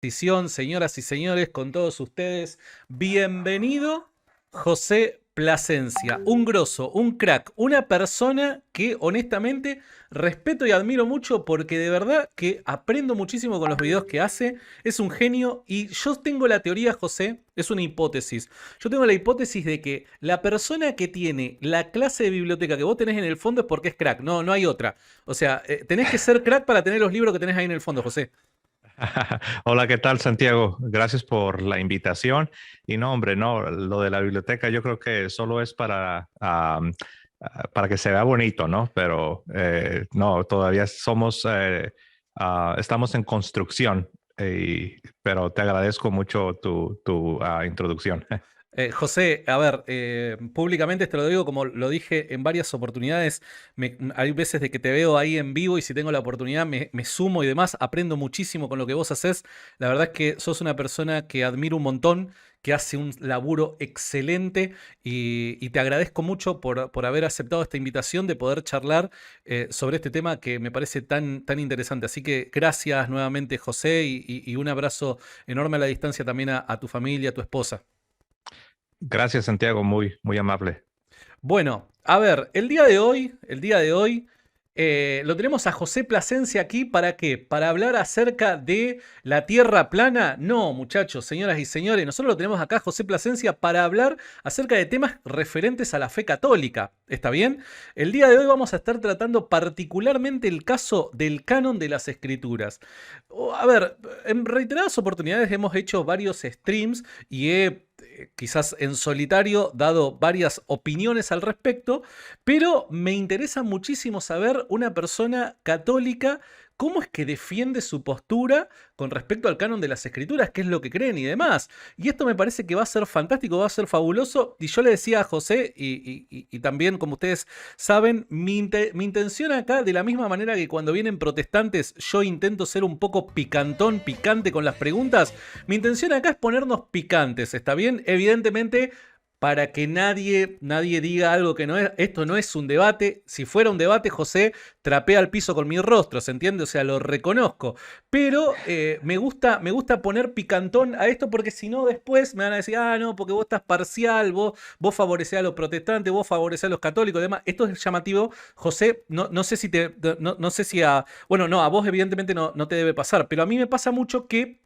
Señoras y señores, con todos ustedes, bienvenido José Plasencia, un grosso, un crack, una persona que honestamente respeto y admiro mucho porque de verdad que aprendo muchísimo con los videos que hace, es un genio y yo tengo la teoría, José, es una hipótesis, yo tengo la hipótesis de que la persona que tiene la clase de biblioteca que vos tenés en el fondo es porque es crack, no hay otra, o sea, tenés que ser crack para tener los libros que tenés ahí en el fondo, José. Hola, ¿qué tal, Santiago? Gracias por la invitación. Y no, hombre, no, lo de la biblioteca yo creo que solo es para que se vea bonito, ¿no? Pero no, todavía estamos en construcción, pero te agradezco mucho tu introducción. José, a ver, públicamente te lo digo como lo dije en varias oportunidades, hay veces de que te veo ahí en vivo y si tengo la oportunidad me sumo y demás, aprendo muchísimo con lo que vos haces, la verdad es que sos una persona que admiro un montón, que hace un laburo excelente y te agradezco mucho por haber aceptado esta invitación de poder charlar sobre este tema que me parece tan interesante. Así que gracias nuevamente, José, y un abrazo enorme a la distancia también a tu familia, a tu esposa. Gracias, Santiago, muy, muy amable. Bueno, a ver, el día de hoy, lo tenemos a José Plasencia aquí, ¿para qué? ¿Para hablar acerca de la Tierra plana? No, muchachos, señoras y señores, nosotros lo tenemos acá, José Plasencia, para hablar acerca de temas referentes a la fe católica, ¿está bien? El día de hoy vamos a estar tratando particularmente el caso del canon de las escrituras. A ver, en reiteradas oportunidades hemos hecho varios streams y quizás en solitario dado varias opiniones al respecto, pero me interesa muchísimo saber una persona católica cómo es que defiende su postura con respecto al canon de las escrituras, qué es lo que creen y demás. Y esto me parece que va a ser fantástico, va a ser fabuloso. Y yo le decía a José, y también como ustedes saben, mi intención acá, de la misma manera que cuando vienen protestantes yo intento ser un poco picantón, picante con las preguntas, mi intención acá es ponernos picantes, ¿está bien? Evidentemente, para que nadie diga algo que no es, esto no es un debate. Si fuera un debate, José trapea el piso con mi rostro, ¿se entiende? O sea, lo reconozco. Pero me gusta poner picantón a esto porque si no, después me van a decir, ah, no, porque vos estás parcial, vos favorecés a los protestantes, vos favorecés a los católicos y demás. Esto es llamativo, José. No sé si no sé si a. Bueno, no, a vos evidentemente no te debe pasar, pero a mí me pasa mucho que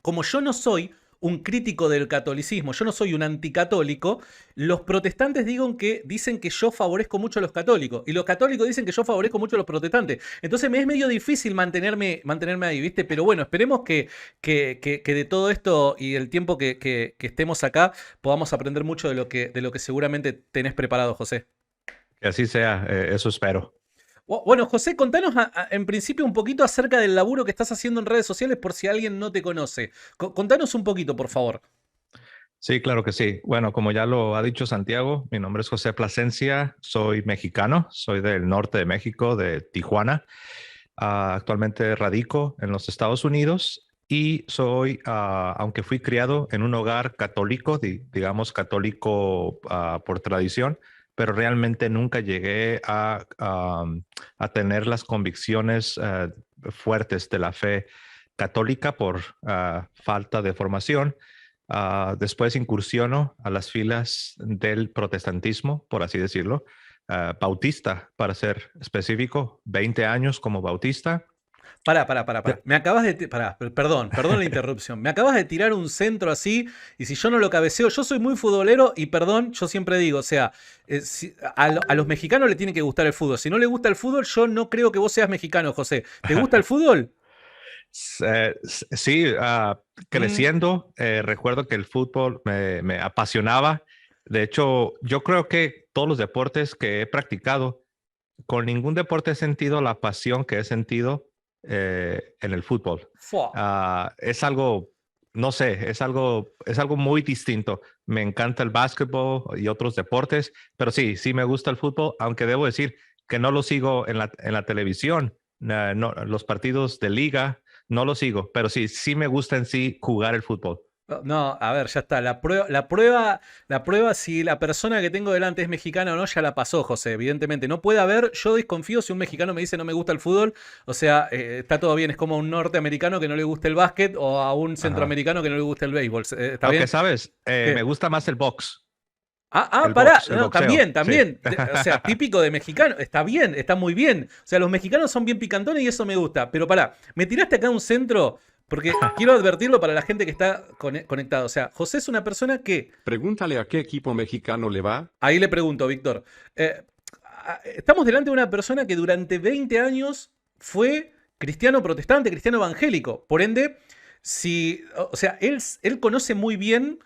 como yo no soy un crítico del catolicismo, yo no soy un anticatólico, los protestantes dicen que yo favorezco mucho a los católicos y los católicos dicen que yo favorezco mucho a los protestantes. Entonces me es medio difícil mantenerme ahí, ¿viste? Pero bueno, esperemos que de todo esto y el tiempo que estemos acá podamos aprender mucho de lo que seguramente tenés preparado, José. Que así sea, eso espero. Bueno, José, contanos en principio un poquito acerca del laburo que estás haciendo en redes sociales por si alguien no te conoce. Contanos un poquito, por favor. Sí, claro que sí. Bueno, como ya lo ha dicho Santiago, mi nombre es José Plasencia, soy mexicano, soy del norte de México, de Tijuana. Actualmente radico en los Estados Unidos y aunque fui criado en un hogar católico, digamos católico por tradición, pero realmente nunca llegué a tener las convicciones fuertes de la fe católica por falta de formación. Después incursiono a las filas del protestantismo, por así decirlo, bautista, para ser específico, 20 años como bautista. Pará. Me acabas de. Pará, perdón la interrupción. Me acabas de tirar un centro así, y si yo no lo cabeceo, yo soy muy futbolero y perdón, yo siempre digo, o sea, a los mexicanos le tiene que gustar el fútbol. Si no le gusta el fútbol, yo no creo que vos seas mexicano, José. ¿Te gusta el fútbol? Sí, Mm. creciendo, recuerdo que el fútbol me apasionaba. De hecho, yo creo que todos los deportes que he practicado, con ningún deporte he sentido la pasión que he sentido en el fútbol. Fua. Es algo, no sé, es algo muy distinto. Me encanta el básquetbol y otros deportes, pero sí, sí me gusta el fútbol, aunque debo decir que no lo sigo en la televisión. No, los partidos de liga no los sigo, pero sí, sí me gusta en sí jugar el fútbol. No, a ver, ya está. La prueba si la persona que tengo delante es mexicana o no, ya la pasó, José. Evidentemente, no puede haber. Yo desconfío si un mexicano me dice no me gusta el fútbol. O sea, está todo bien. Es como a un norteamericano que no le gusta el básquet o a un Ajá. centroamericano que no le gusta el béisbol. ¿Está Aunque, bien? ¿sabes? Me ¿Qué? gusta más el box, Pará. el No, boxeo, también, sí. también. O sea, típico de mexicano. Está bien, está muy bien. O sea, los mexicanos son bien picantones y eso me gusta. Pero pará, me tiraste acá un centro porque quiero advertirlo para la gente que está conectada. O sea, José es una persona que Pregúntale a qué equipo mexicano le va. ahí le pregunto, Víctor. eh, Estamos delante de una persona que durante 20 años fue cristiano protestante, cristiano evangélico. Por ende, si, o sea, él conoce muy bien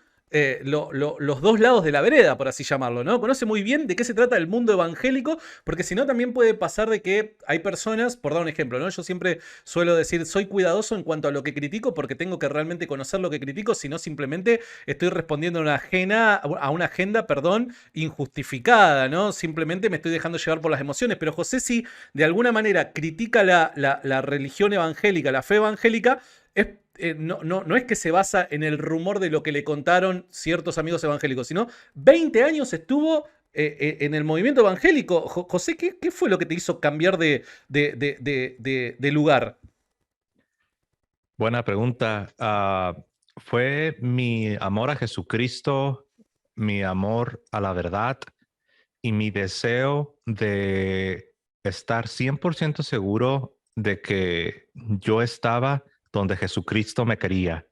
los dos lados de la vereda, por así llamarlo, ¿no? Conoce muy bien de qué se trata el mundo evangélico, porque si no también puede pasar de que hay personas, por dar un ejemplo, ¿no? Yo siempre suelo decir, soy cuidadoso en cuanto a lo que critico, porque tengo que realmente conocer lo que critico, si no simplemente estoy respondiendo a una agenda, perdón, injustificada, ¿no? Simplemente me estoy dejando llevar por las emociones. Pero José, si de alguna manera critica la religión evangélica, la fe evangélica, no es que se basa en el rumor de lo que le contaron ciertos amigos evangélicos, sino 20 años estuvo en el movimiento evangélico. José, ¿qué fue lo que te hizo cambiar de lugar? Buena pregunta. Fue mi amor a Jesucristo, mi amor a la verdad y mi deseo de estar 100% seguro de que yo estaba donde Jesucristo me quería.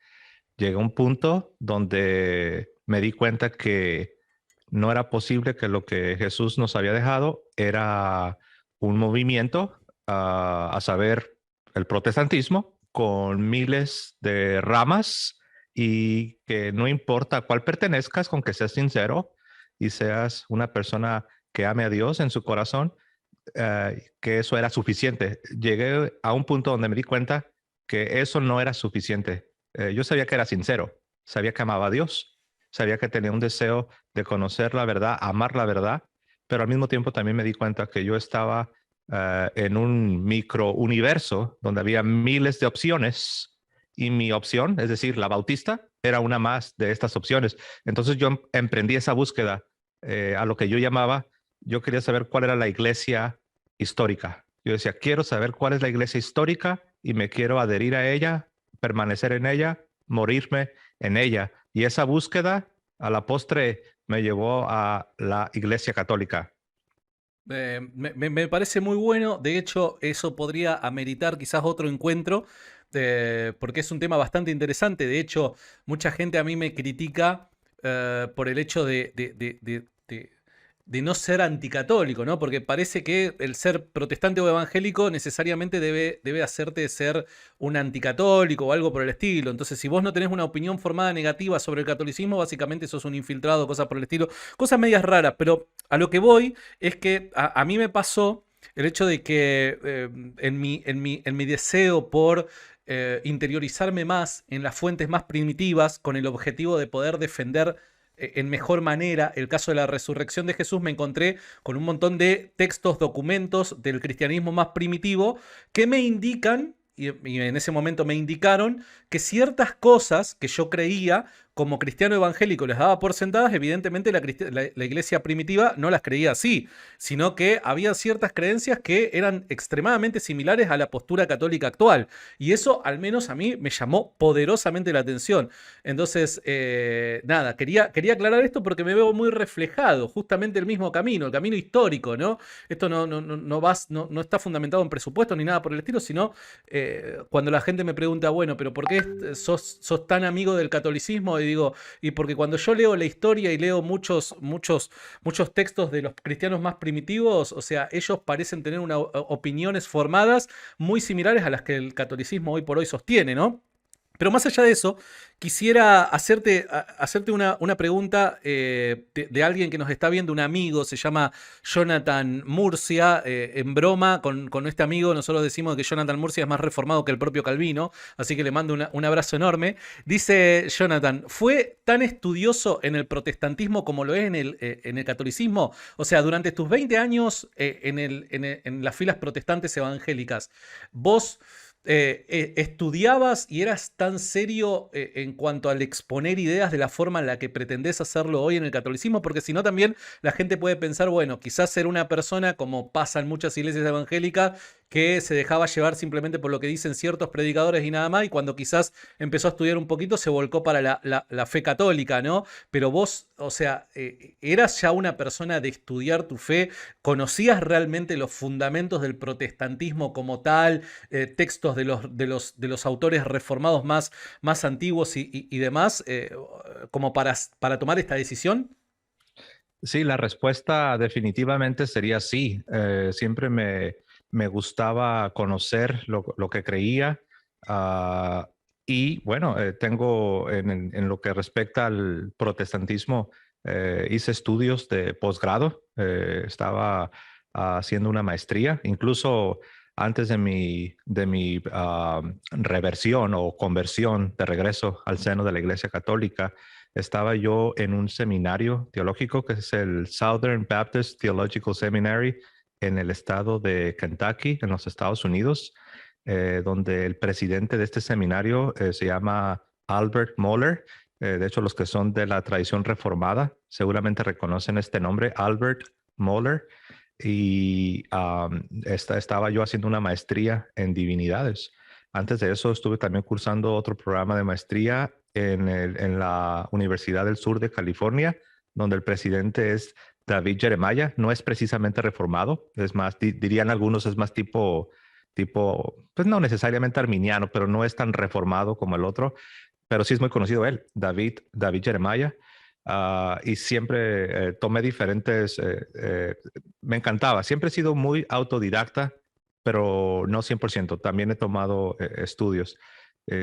Llegué a un punto donde me di cuenta que no era posible que lo que Jesús nos había dejado era un movimiento, a saber, el protestantismo, con miles de ramas y que no importa a cuál pertenezcas, con que seas sincero y seas una persona que ame a Dios en su corazón, que eso era suficiente. Llegué a un punto donde me di cuenta que eso no era suficiente. Yo sabía que era sincero, sabía que amaba a Dios, sabía que tenía un deseo de conocer la verdad, amar la verdad, pero al mismo tiempo también me di cuenta que yo estaba en un micro universo donde había miles de opciones y mi opción, es decir, la bautista, era una más de estas opciones. Entonces yo emprendí esa búsqueda a lo que yo llamaba, yo quería saber cuál era la iglesia histórica. Yo decía, quiero saber cuál es la iglesia histórica y me quiero adherir a ella, permanecer en ella, morirme en ella. Y esa búsqueda a la postre me llevó a la iglesia católica. Me parece muy bueno. De hecho, eso podría ameritar quizás otro encuentro, porque es un tema bastante interesante. De hecho, mucha gente a mí me critica por el hecho de no ser anticatólico, ¿no? Porque parece que el ser protestante o evangélico necesariamente debe hacerte ser un anticatólico o algo por el estilo. Entonces, si vos no tenés una opinión formada negativa sobre el catolicismo, básicamente sos un infiltrado, cosas por el estilo. Cosas medias raras, pero a lo que voy es que a mí me pasó el hecho de que en mi deseo por interiorizarme más en las fuentes más primitivas con el objetivo de poder defender en mejor manera el caso de la resurrección de Jesús, me encontré con un montón de textos, documentos del cristianismo más primitivo que me indican, y en ese momento me indicaron, que ciertas cosas que yo creía como cristiano evangélico les daba por sentadas, evidentemente la iglesia primitiva no las creía así, sino que había ciertas creencias que eran extremadamente similares a la postura católica actual. Y eso al menos a mí me llamó poderosamente la atención. Entonces, nada, quería aclarar esto porque me veo muy reflejado, justamente el mismo camino, el camino histórico, ¿no? Esto no está fundamentado en presupuestos ni nada por el estilo, sino cuando la gente me pregunta, bueno, pero ¿por qué sos tan amigo del catolicismo? Y digo, y porque cuando yo leo la historia y leo muchos textos de los cristianos más primitivos, o sea, ellos parecen tener opiniones formadas muy similares a las que el catolicismo hoy por hoy sostiene, ¿no? Pero más allá de eso, quisiera hacerte una pregunta de alguien que nos está viendo, un amigo, se llama Jonathan Murcia. En broma, con este amigo nosotros decimos que Jonathan Murcia es más reformado que el propio Calvino, así que le mando un abrazo enorme. Dice Jonathan, ¿fue tan estudioso en el protestantismo como lo es en el catolicismo? O sea, durante tus 20 años en las filas protestantes evangélicas, ¿vos estudiabas y eras tan serio en cuanto al exponer ideas de la forma en la que pretendés hacerlo hoy en el catolicismo? Porque si no también la gente puede pensar, bueno, quizás ser una persona, como pasa en muchas iglesias evangélicas, que se dejaba llevar simplemente por lo que dicen ciertos predicadores y nada más, y cuando quizás empezó a estudiar un poquito se volcó para la fe católica, ¿no? Pero vos, o sea, eras ya una persona de estudiar tu fe, conocías realmente los fundamentos del protestantismo como tal, textos de los autores reformados más antiguos y demás, como para tomar esta decisión. Sí, la respuesta definitivamente sería sí. Siempre me gustaba conocer lo que creía. ah, y bueno, tengo en lo que respecta al protestantismo, hice estudios de posgrado. Estaba haciendo una maestría, incluso antes de mi reversión o conversión de regreso al seno de la Iglesia Católica. Estaba yo en un seminario teológico que es el Southern Baptist Theological Seminary en el estado de Kentucky, en los Estados Unidos, donde el presidente de este seminario se llama Albert Mohler. De hecho, los que son de la tradición reformada seguramente reconocen este nombre, Albert Mohler. Y estaba yo haciendo una maestría en divinidades. Antes de eso estuve también cursando otro programa de maestría en la Universidad del Sur de California, donde el presidente es David Jeremiah. No es precisamente reformado, es más, dirían algunos, es más pues no necesariamente arminiano, pero no es tan reformado como el otro, pero sí es muy conocido él, David Jeremiah. Y siempre tomé diferentes, me encantaba, siempre he sido muy autodidacta, pero no 100%. También he tomado estudios.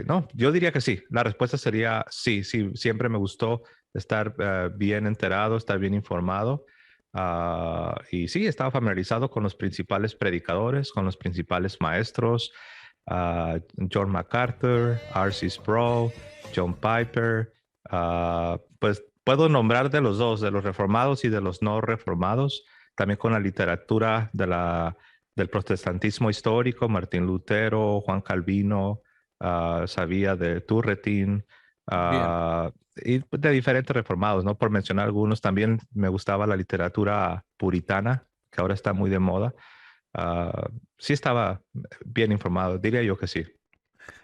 No, yo diría que sí. La respuesta sería sí, sí. Siempre me gustó estar bien enterado, estar bien informado. Y sí, estaba familiarizado con los principales predicadores, con los principales maestros, John MacArthur, R.C. Sproul, John Piper. Pues puedo nombrar de los dos, de los reformados y de los no reformados, también con la literatura del protestantismo histórico, Martín Lutero, Juan Calvino, sabía de Turretin, Bien. y de diferentes reformados, ¿no? Por mencionar algunos, también me gustaba la literatura puritana, que ahora está muy de moda. Sí estaba bien informado, diría yo que sí.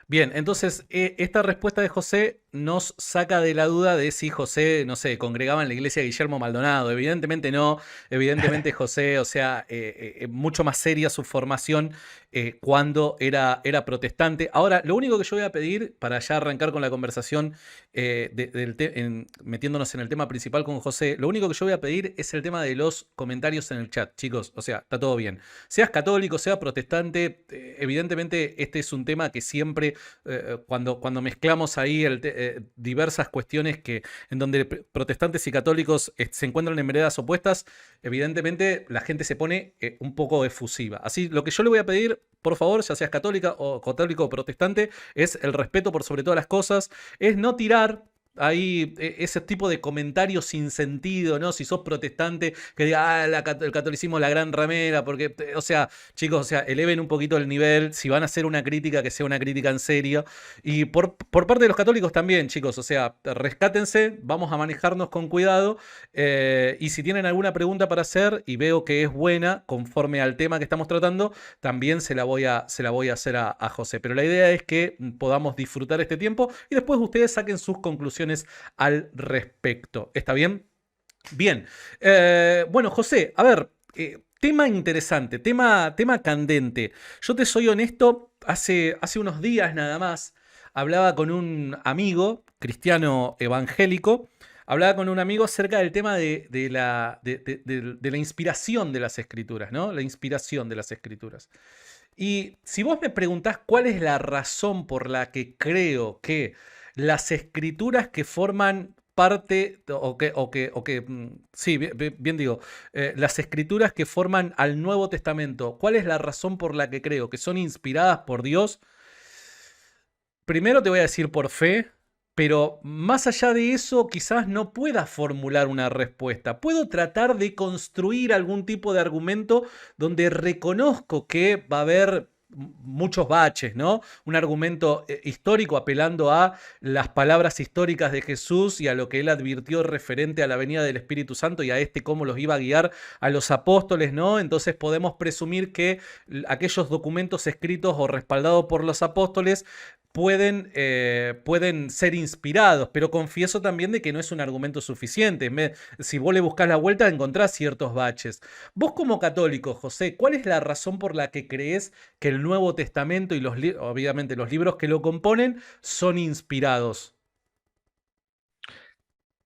Bien, entonces esta respuesta de José nos saca de la duda de si José, no sé, congregaba en la iglesia de Guillermo Maldonado. Evidentemente no, evidentemente José, o sea, mucho más seria su formación cuando era protestante. Ahora, lo único que yo voy a pedir, para ya arrancar con la conversación, metiéndonos en el tema principal con José, lo único que yo voy a pedir es el tema de los comentarios en el chat, chicos. O sea, está todo bien. Seas católico, sea protestante, evidentemente este es un tema que siempre cuando mezclamos ahí diversas cuestiones en donde protestantes y católicos se encuentran en veredas opuestas, evidentemente la gente se pone un poco efusiva. Así, lo que yo le voy a pedir, por favor, ya seas católico o protestante, es el respeto por sobre todas las cosas, es no tirar ahí ese tipo de comentarios sin sentido, ¿no? Si sos protestante, que diga, el catolicismo es la gran ramera, porque, o sea, chicos, o sea, eleven un poquito el nivel. Si van a hacer una crítica, que sea una crítica en serio. Y por parte de los católicos también, chicos, o sea, rescátense, vamos a manejarnos con cuidado. Y si tienen alguna pregunta para hacer y veo que es buena, conforme al tema que estamos tratando, también se la voy a hacer a José. Pero la idea es que podamos disfrutar este tiempo y después ustedes saquen sus conclusiones al respecto. ¿Está bien? Bien. Bueno, José, a ver, tema interesante, tema candente. Yo te soy honesto, hace unos días nada más, hablaba con un amigo cristiano evangélico. Hablaba con un amigo acerca del tema de la inspiración de las escrituras, ¿no? La inspiración de las escrituras. Y si vos me preguntás cuál es la razón por la que creo que las escrituras que forman parte, sí, bien digo, las escrituras que forman al Nuevo Testamento, ¿cuál es la razón por la que creo que son inspiradas por Dios? Primero te voy a decir por fe, pero más allá de eso quizás no pueda formular una respuesta. Puedo tratar de construir algún tipo de argumento donde reconozco que va a haber muchos baches, ¿no? Un argumento histórico apelando a las palabras históricas de Jesús y a lo que él advirtió referente a la venida del Espíritu Santo y a cómo los iba a guiar a los apóstoles, ¿no? Entonces podemos presumir que aquellos documentos escritos o respaldados por los apóstoles pueden ser inspirados, pero confieso también de que no es un argumento suficiente. Si vos le buscás la vuelta, encontrás ciertos baches. Vos como católico, José, ¿cuál es la razón por la que creés que el Nuevo Testamento y obviamente los libros que lo componen son inspirados?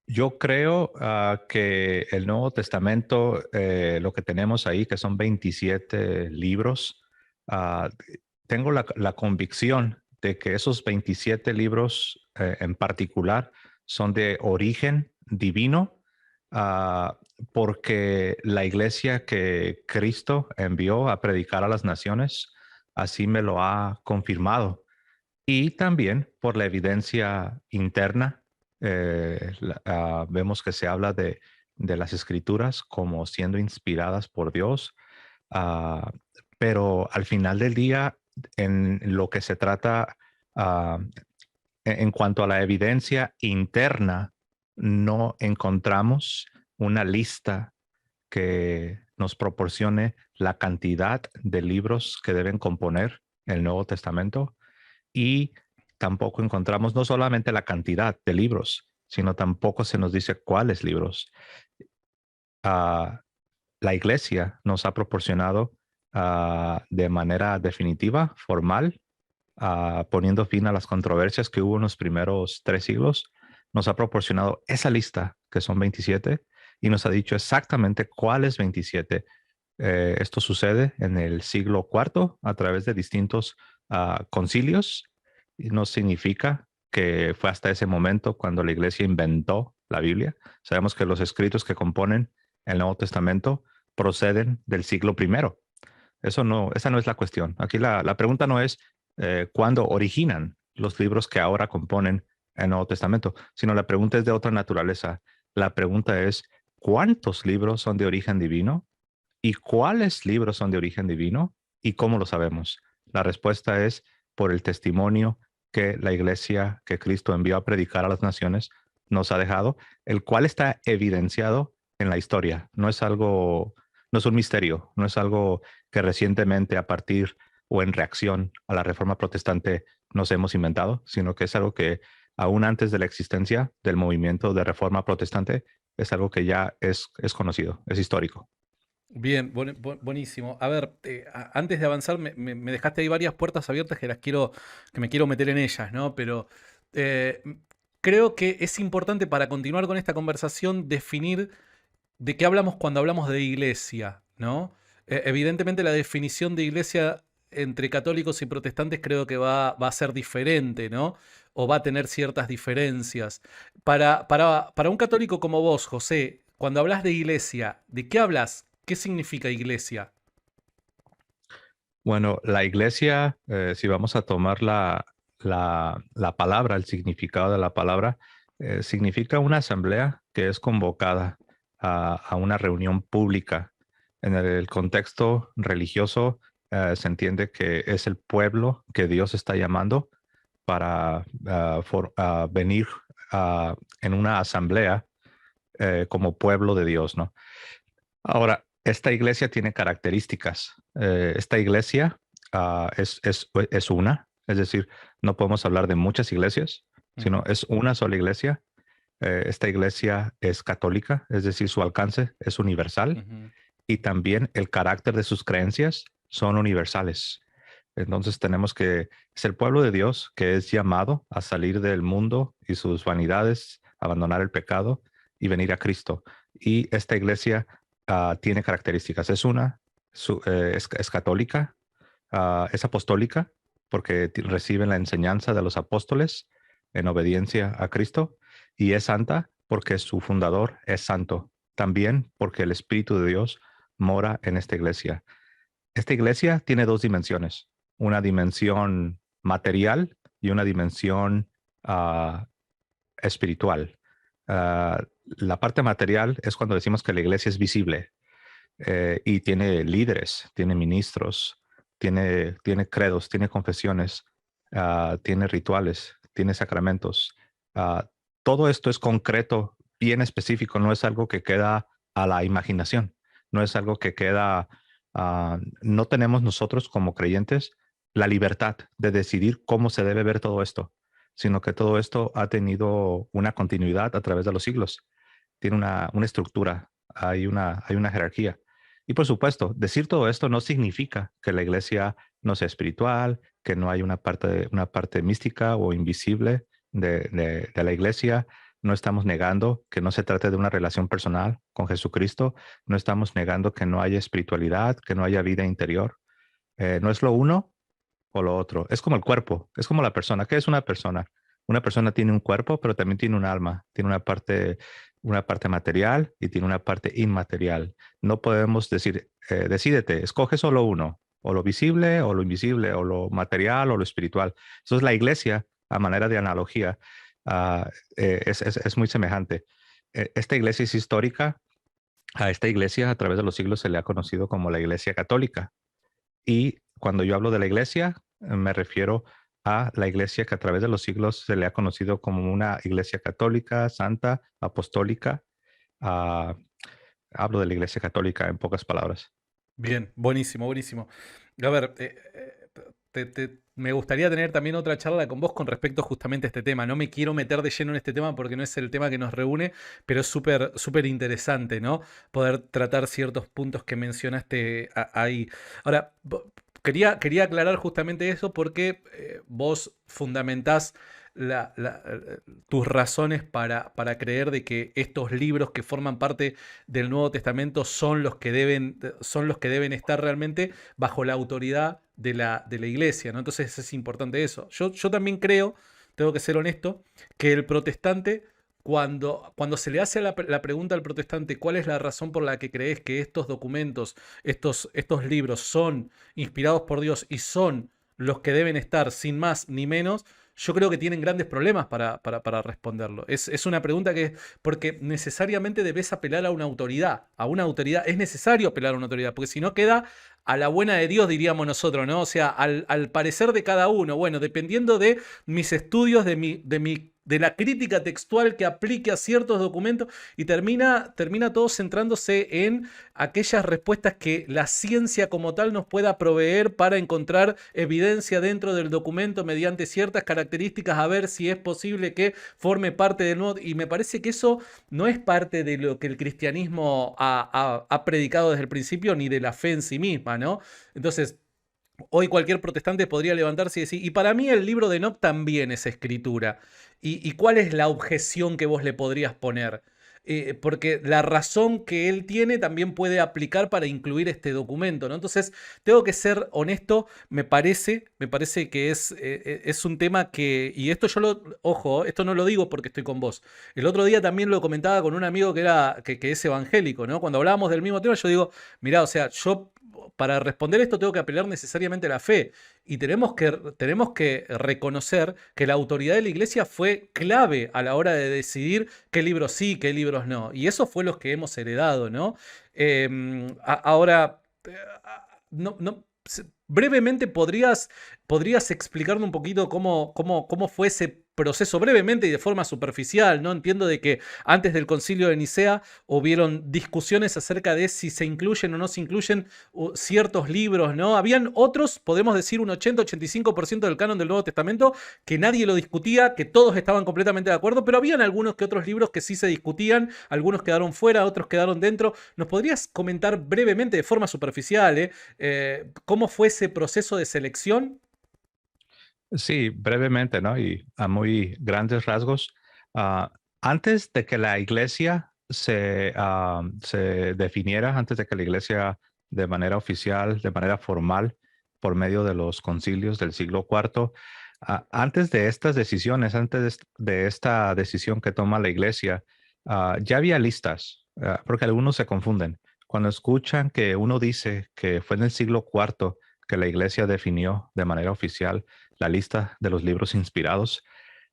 Yo creo que el Nuevo Testamento, lo que tenemos ahí, que son 27 libros, ah, tengo la convicción de que esos 27 libros en particular son de origen divino, ah, porque la iglesia que Cristo envió a predicar a las naciones, así me lo ha confirmado. Y también por la evidencia interna, vemos que se habla de las escrituras como siendo inspiradas por Dios, ah, pero al final del día, en lo que se trata, ah, en cuanto a la evidencia interna, no encontramos una lista que nos proporcione la cantidad de libros que deben componer el Nuevo Testamento, y tampoco encontramos no solamente la cantidad de libros, sino tampoco se nos dice cuáles libros. Ah, la iglesia nos ha proporcionado de manera definitiva, formal, poniendo fin a las controversias que hubo en los primeros 3 siglos, nos ha proporcionado esa lista, que son 27, y nos ha dicho exactamente cuáles 27. Esto sucede en el siglo IV a través de distintos concilios, y no significa que fue hasta ese momento cuando la iglesia inventó la Biblia. Sabemos que los escritos que componen el Nuevo Testamento proceden del siglo I. Esa no es la cuestión. Aquí la pregunta no es cuándo originan los libros que ahora componen el Nuevo Testamento, sino la pregunta es de otra naturaleza. La pregunta es, ¿cuántos libros son de origen divino? ¿Y cuáles libros son de origen divino? ¿Y cómo lo sabemos? La respuesta es por el testimonio que la iglesia que Cristo envió a predicar a las naciones nos ha dejado, el cual está evidenciado en la historia. No es un misterio, no es algo que recientemente a partir o en reacción a la Reforma Protestante nos hemos inventado, sino que es algo que aún antes de la existencia del movimiento de Reforma Protestante es algo que ya es conocido, es histórico. Bien, buenísimo. A ver, antes de avanzar, me dejaste ahí varias puertas abiertas que me quiero meter en ellas, ¿no? Pero eh, creo que es importante para continuar con esta conversación definir de qué hablamos cuando hablamos de iglesia, ¿no? Evidentemente la definición de iglesia entre católicos y protestantes creo que va a ser diferente, ¿no? O va a tener ciertas diferencias. Para un católico como vos, José, cuando hablas de iglesia, ¿de qué hablas? ¿Qué significa iglesia? Bueno, la iglesia, si vamos a tomar la palabra, el significado de la palabra, significa una asamblea que es convocada a una reunión pública. En el contexto religioso, se entiende que es el pueblo que Dios está llamando para venir en una asamblea como pueblo de Dios, ¿no? Ahora, esta iglesia tiene características. Esta iglesia es una, es decir, no podemos hablar de muchas iglesias, sino Ujú, es una sola iglesia. Esta iglesia es católica, es decir, su alcance es universal, ujú. y también el carácter de sus creencias son universales. Entonces tenemos que es el pueblo de Dios que es llamado a salir del mundo y sus vanidades, abandonar el pecado y venir a Cristo. Y esta iglesia tiene características. Es católica, es apostólica, porque reciben la enseñanza de los apóstoles en obediencia a Cristo, y es santa porque su fundador es santo. También porque el Espíritu de Dios mora en esta iglesia. Esta iglesia tiene 2 dimensiones, una dimensión material y una dimensión ah, espiritual. La parte material es cuando decimos que la iglesia es visible, y tiene líderes, tiene ministros, tiene credos, tiene confesiones, tiene rituales, tiene sacramentos. Ah, Todo esto es concreto, bien específico, no es algo que queda a la imaginación, no es algo que queda, no tenemos nosotros como creyentes la libertad de decidir cómo se debe ver todo esto, sino que todo esto ha tenido una continuidad a través de los siglos, tiene una estructura, hay una jerarquía. Y por supuesto, decir todo esto no significa que la iglesia no sea espiritual, que no hay una parte mística o invisible de la iglesia. No estamos negando que no se trate de una relación personal con Jesucristo. No estamos negando que no haya espiritualidad, que no haya vida interior. No es lo uno o lo otro. Es como el cuerpo, es como la persona. ¿Qué es una persona? Una persona tiene un cuerpo, pero también tiene un alma, tiene una parte material y tiene una parte inmaterial. No podemos decir, decídete, escoge solo uno, o lo visible, o lo invisible, o lo material, o lo espiritual. Eso es la iglesia, a manera de analogía, es muy semejante. Esta iglesia es histórica. A esta iglesia, a través de los siglos, se le ha conocido como la Iglesia Católica. Y cuando yo hablo de la iglesia, me refiero a la iglesia que a través de los siglos se le ha conocido como una iglesia católica, santa, apostólica. Ah, Hablo de la iglesia católica en pocas palabras. Bien, buenísimo, buenísimo. A ver, me gustaría tener también otra charla con vos con respecto justamente a este tema. No me quiero meter de lleno en este tema porque no es el tema que nos reúne, pero es súper, súper interesante, ¿no? Poder tratar ciertos puntos que mencionaste ahí. Ahora, quería aclarar justamente eso porque vos fundamentás tus razones para creer de que estos libros que forman parte del Nuevo Testamento son los que deben estar realmente bajo la autoridad de la iglesia, ¿no? Entonces es importante eso. Yo también creo, tengo que ser honesto, que el protestante, cuando se le hace la pregunta al protestante, ¿cuál es la razón por la que crees que estos documentos, estos libros son inspirados por Dios y son los que deben estar sin más ni menos? Yo creo que tienen grandes problemas para responderlo. Es una pregunta que, porque necesariamente debes apelar a una autoridad. A una autoridad es necesario apelar a una autoridad, porque si no queda a la buena de Dios, diríamos nosotros, ¿no? O sea, al parecer de cada uno. Bueno, dependiendo de mis estudios, de la crítica textual que aplique a ciertos documentos, y termina todo centrándose en aquellas respuestas que la ciencia como tal nos pueda proveer para encontrar evidencia dentro del documento mediante ciertas características, a ver si es posible que forme parte del nuevo. Y me parece que eso no es parte de lo que el cristianismo ha predicado desde el principio, ni de la fe en sí misma, ¿no? Entonces, hoy cualquier protestante podría levantarse y decir, y para mí el libro de Enoch también es escritura. ¿Y cuál es la objeción que vos le podrías poner? Porque la razón que él tiene también puede aplicar para incluir este documento, ¿no? Entonces, tengo que ser honesto, me parece que es un tema que, y esto ojo, esto no lo digo porque estoy con vos. El otro día también lo comentaba con un amigo que es evangélico, ¿no? Cuando hablábamos del mismo tema, yo digo, mirá, o sea, yo para responder esto tengo que apelar necesariamente a la fe. Y tenemos que reconocer que la autoridad de la iglesia fue clave a la hora de decidir qué libros sí, qué libros no. Y eso fue los que hemos heredado, ¿no? Ahora, brevemente podrías explicarme un poquito cómo fue ese proceso, brevemente y de forma superficial, ¿no? Entiendo de que antes del Concilio de Nicea hubieron discusiones acerca de si se incluyen o no se incluyen ciertos libros, ¿no? Habían otros, podemos decir un 80-85% del canon del Nuevo Testamento, que nadie lo discutía, que todos estaban completamente de acuerdo, pero habían algunos que otros libros que sí se discutían, algunos quedaron fuera, otros quedaron dentro. ¿Nos podrías comentar brevemente, de forma superficial, cómo fue ese proceso de selección? Sí, brevemente, ¿no? Y a muy grandes rasgos. Antes de que la iglesia se definiera, antes de que la iglesia de manera oficial, de manera formal, por medio de los concilios del siglo IV, antes de estas decisiones, antes de esta decisión que toma la iglesia, ya había listas, porque algunos se confunden. Cuando escuchan que uno dice que fue en el siglo IV que la iglesia definió de manera oficial la lista de los libros inspirados,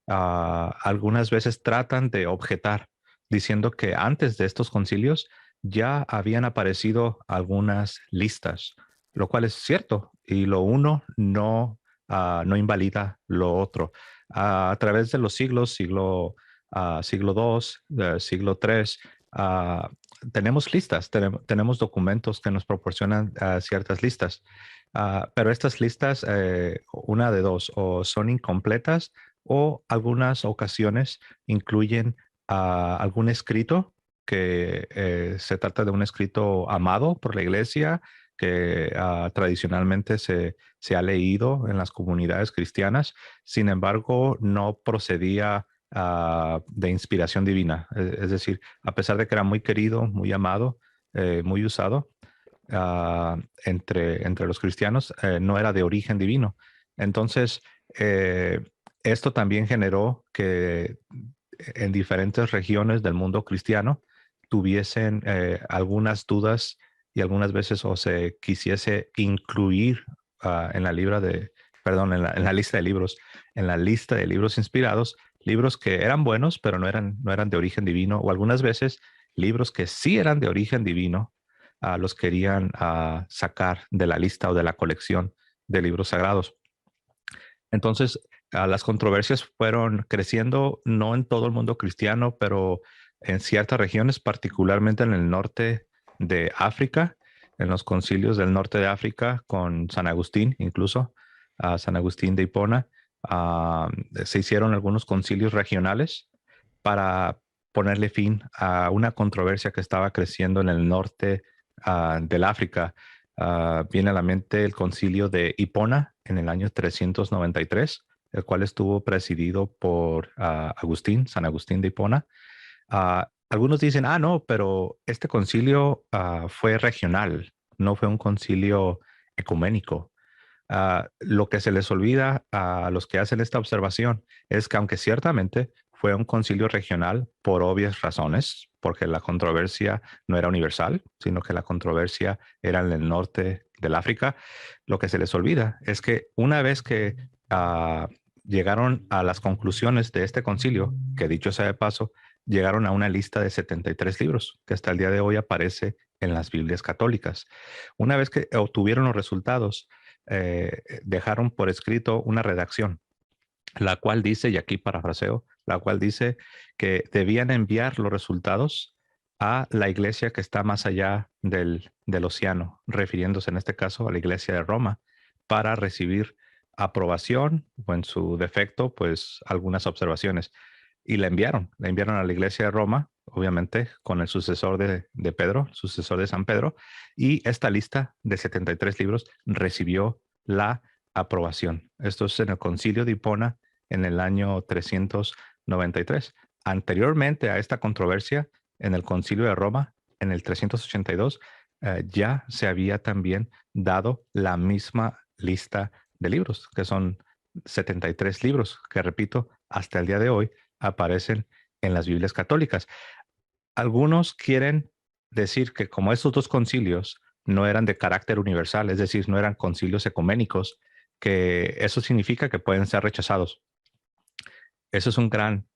algunas veces tratan de objetar diciendo que antes de estos concilios ya habían aparecido algunas listas lo cual es cierto, y lo uno no invalida lo otro. A través de los siglos, siglo II, siglo III, ah, tenemos listas, tenemos documentos que nos proporcionan ciertas listas. Pero estas listas, una de dos, o son incompletas o algunas ocasiones incluyen algún escrito que se trata de un escrito amado por la iglesia que tradicionalmente se ha leído en las comunidades cristianas. Sin embargo, no procedía de inspiración divina. Es decir, a pesar de que era muy querido, muy amado, muy usado entre los cristianos, no era de origen divino. Entonces, eh, esto también generó que en diferentes regiones del mundo cristiano tuviesen algunas dudas y algunas veces o se quisiese incluir en la perdón, en la lista de libros, en la lista de libros inspirados, libros que eran buenos, pero no eran de origen divino, o algunas veces libros que sí eran de origen divino, los querían sacar de la lista o de la colección de libros sagrados. Entonces, las controversias fueron creciendo, no en todo el mundo cristiano, pero en ciertas regiones, particularmente en el norte de África, en los concilios del norte de África, con San Agustín, incluso San Agustín de Hipona, se hicieron algunos concilios regionales para ponerle fin a una controversia que estaba creciendo en el norte del África. Viene a la mente el concilio de Hipona en el año 393, el cual estuvo presidido por San Agustín de Hipona. Algunos dicen, no, pero este concilio fue regional, no fue un concilio ecuménico. Lo que se les olvida a los que hacen esta observación es que aunque ciertamente fue un concilio regional por obvias razones, porque la controversia no era universal, sino que la controversia era en el norte del África, lo que se les olvida es que una vez que llegaron a las conclusiones de este concilio, que dicho sea de paso, llegaron a una lista de 73 libros, que hasta el día de hoy aparece en las Biblias católicas. Una vez que obtuvieron los resultados, dejaron por escrito una redacción, la cual dice, y aquí parafraseo, la cual dice que debían enviar los resultados a la iglesia que está más allá del océano, refiriéndose en este caso a la iglesia de Roma, para recibir aprobación o en su defecto, pues algunas observaciones. Y la enviaron a la iglesia de Roma, obviamente con el sucesor de Pedro, sucesor de San Pedro, y esta lista de 73 libros recibió la aprobación. Esto es en el concilio de Hipona en el año 393. Anteriormente a esta controversia, en el concilio de Roma, en el 382, ya se había también dado la misma lista de libros, que son 73 libros, que repito, hasta el día de hoy aparecen en las Biblias católicas. Algunos quieren decir que como estos dos concilios no eran de carácter universal, es decir, no eran concilios ecuménicos, que eso significa que pueden ser rechazados. Eso es un gran